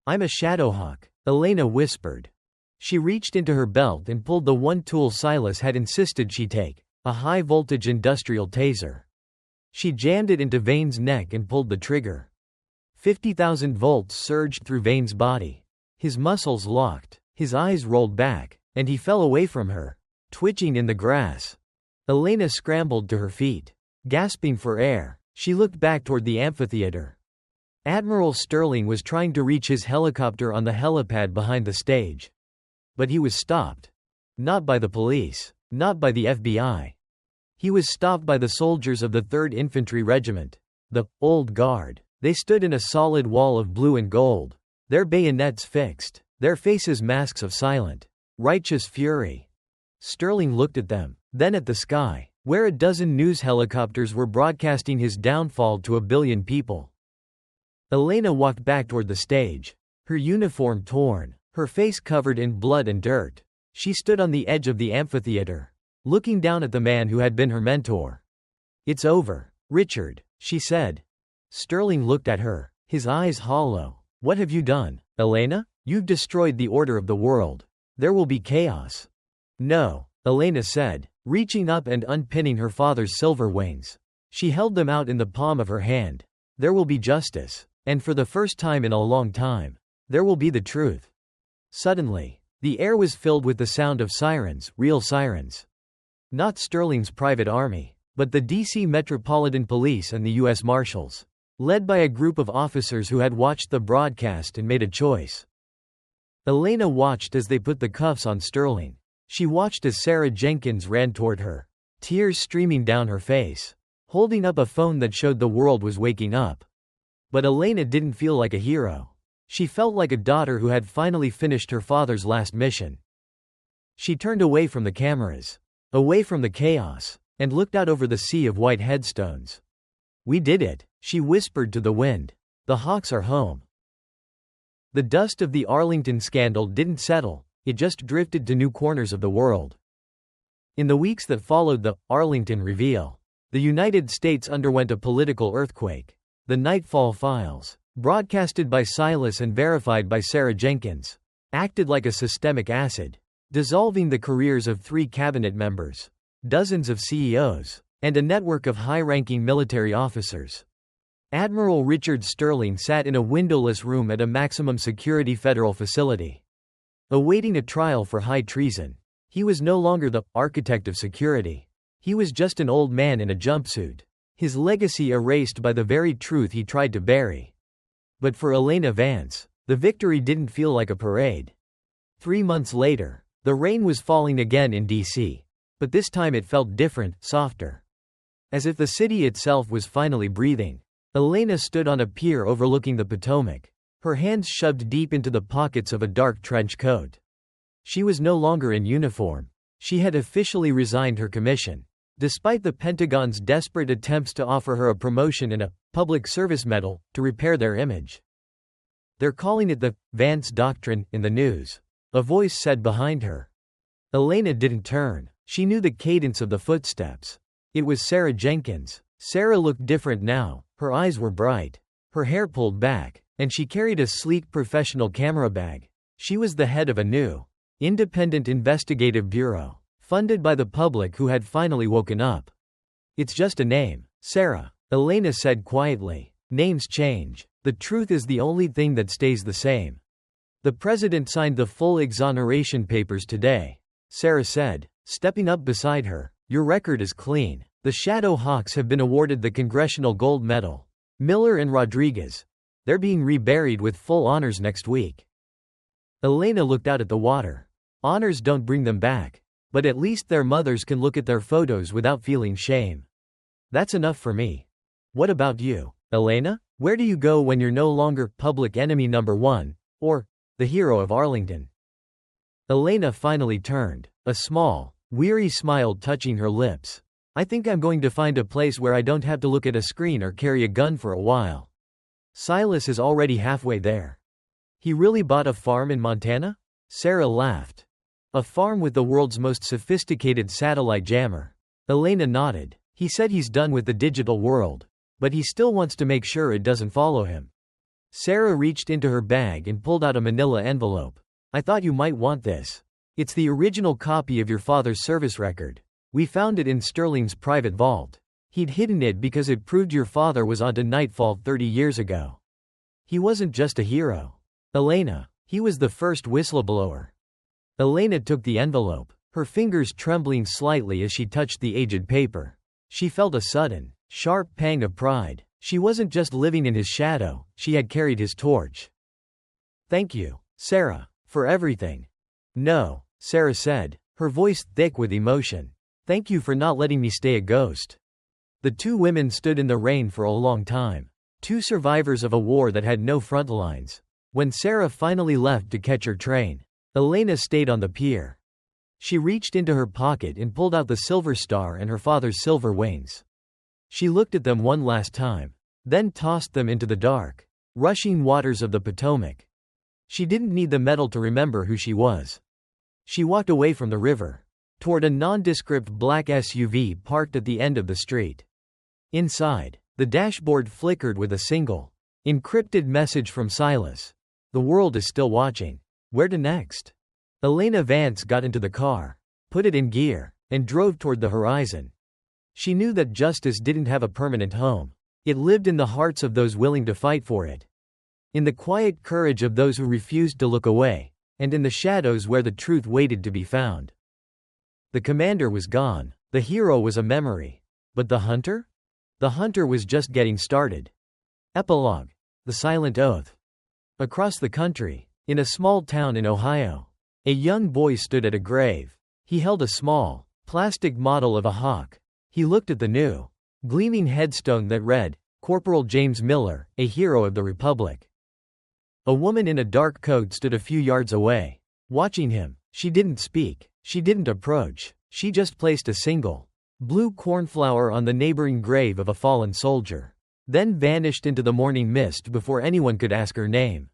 "I'm a Shadowhawk," Elena whispered. She reached into her belt and pulled the one tool Silas had insisted she take, a high-voltage industrial taser. She jammed it into Vane's neck and pulled the trigger. 50,000 volts surged through Vane's body. His muscles locked, his eyes rolled back, and he fell away from her, twitching in the grass. Elena scrambled to her feet. Gasping for air, she looked back toward the amphitheater. Admiral Sterling was trying to reach his helicopter on the helipad behind the stage. But he was stopped. Not by the police, not by the FBI. He was stopped by the soldiers of the 3rd Infantry Regiment, the Old Guard. They stood in a solid wall of blue and gold, their bayonets fixed, their faces masks of silent, righteous fury. Sterling looked at them, then at the sky, where a dozen news helicopters were broadcasting his downfall to a billion people. Elena walked back toward the stage, her uniform torn, her face covered in blood and dirt. She stood on the edge of the amphitheater, looking down at the man who had been her mentor. "It's over, Richard," she said. Sterling looked at her, his eyes hollow. "What have you done, Elena? You've destroyed the order of the world. There will be chaos." "No," Elena said, reaching up and unpinning her father's silver wings. She held them out in the palm of her hand. "There will be justice. And for the first time in a long time, there will be the truth." Suddenly, the air was filled with the sound of sirens, real sirens. Not Sterling's private army, but the DC Metropolitan Police and the U.S. Marshals, led by a group of officers who had watched the broadcast and made a choice. Elena watched as they put the cuffs on Sterling. She watched as Sarah Jenkins ran toward her, tears streaming down her face, holding up a phone that showed the world was waking up. But Elena didn't feel like a hero. She felt like a daughter who had finally finished her father's last mission. She turned away from the cameras, away from the chaos, and looked out over the sea of white headstones. "We did it," she whispered to the wind. "The Hawks are home." The dust of the Arlington scandal didn't settle, it just drifted to new corners of the world. In the weeks that followed the Arlington reveal, the United States underwent a political earthquake. The Nightfall Files, broadcasted by Silas and verified by Sarah Jenkins, acted like a systemic acid, dissolving the careers of 3 cabinet members, dozens of CEOs, and a network of high-ranking military officers. Admiral Richard Sterling sat in a windowless room at a maximum security federal facility, awaiting a trial for high treason. He was no longer the architect of security. He was just an old man in a jumpsuit, his legacy erased by the very truth he tried to bury. But for Elena Vance, the victory didn't feel like a parade. 3 months later, the rain was falling again in D.C., but this time it felt different, softer. As if the city itself was finally breathing. Elena stood on a pier overlooking the Potomac, her hands shoved deep into the pockets of a dark trench coat. She was no longer in uniform. She had officially resigned her commission, despite the Pentagon's desperate attempts to offer her a promotion and a public service medal to repair their image. "They're calling it the Vance Doctrine in the news," a voice said behind her. Elena didn't turn. She knew the cadence of the footsteps. It was Sarah Jenkins. Sarah looked different now. Her eyes were bright, her hair pulled back, and she carried a sleek professional camera bag. She was the head of a new, independent investigative bureau, funded by the public who had finally woken up. "It's just a name, Sarah," Elena said quietly. "Names change. The truth is the only thing that stays the same." "The president signed the full exoneration papers today," Sarah said, stepping up beside her. "Your record is clean. The Shadow Hawks have been awarded the Congressional Gold Medal. Miller and Rodriguez. They're being reburied with full honors next week." Elena looked out at the water. Honors don't bring them back. But at least their mothers can look at their photos without feeling shame. "That's enough for me. What about you, Elena? Where do you go when you're no longer public enemy number 1, or the hero of Arlington?" Elena finally turned, a small, weary smile touching her lips. I think I'm going to find a place where I don't have to look at a screen or carry a gun for a while. Silas is already halfway there. He really bought a farm in Montana? Sarah laughed. A farm with the world's most sophisticated satellite jammer. Elena nodded. He said he's done with the digital world, but he still wants to make sure it doesn't follow him. Sarah reached into her bag and pulled out a manila envelope. I thought you might want this. It's the original copy of your father's service record. We found it in Sterling's private vault. He'd hidden it because it proved your father was onto Nightfall 30 years ago. He wasn't just a hero. Elena, he was the first whistleblower. Elena took the envelope, her fingers trembling slightly as she touched the aged paper. She felt a sudden, sharp pang of pride. She wasn't just living in his shadow, she had carried his torch. Thank you, Sarah, for everything. No, Sarah said, her voice thick with emotion. Thank you for not letting me stay a ghost. The two women stood in the rain for a long time. Two survivors of a war that had no front lines. When Sarah finally left to catch her train, Elena stayed on the pier. She reached into her pocket and pulled out the silver star and her father's silver wings. She looked at them one last time, then tossed them into the dark, rushing waters of the Potomac. She didn't need the medal to remember who she was. She walked away from the river, toward a nondescript black SUV parked at the end of the street. Inside, the dashboard flickered with a single, encrypted message from Silas. The world is still watching. Where to next? Elena Vance got into the car, put it in gear, and drove toward the horizon. She knew that justice didn't have a permanent home. It lived in the hearts of those willing to fight for it. In the quiet courage of those who refused to look away, and in the shadows where the truth waited to be found. The commander was gone, the hero was a memory. But the hunter? The hunter was just getting started. Epilogue. The Silent Oath. Across the country, in a small town in Ohio, a young boy stood at a grave. He held a small, plastic model of a hawk. He looked at the new, gleaming headstone that read, Corporal James Miller, a hero of the Republic. A woman in a dark coat stood a few yards away, watching him. She didn't speak, she didn't approach, she just placed a single, blue cornflower on the neighboring grave of a fallen soldier, then vanished into the morning mist before anyone could ask her name.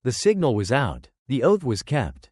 The signal was out, the oath was kept.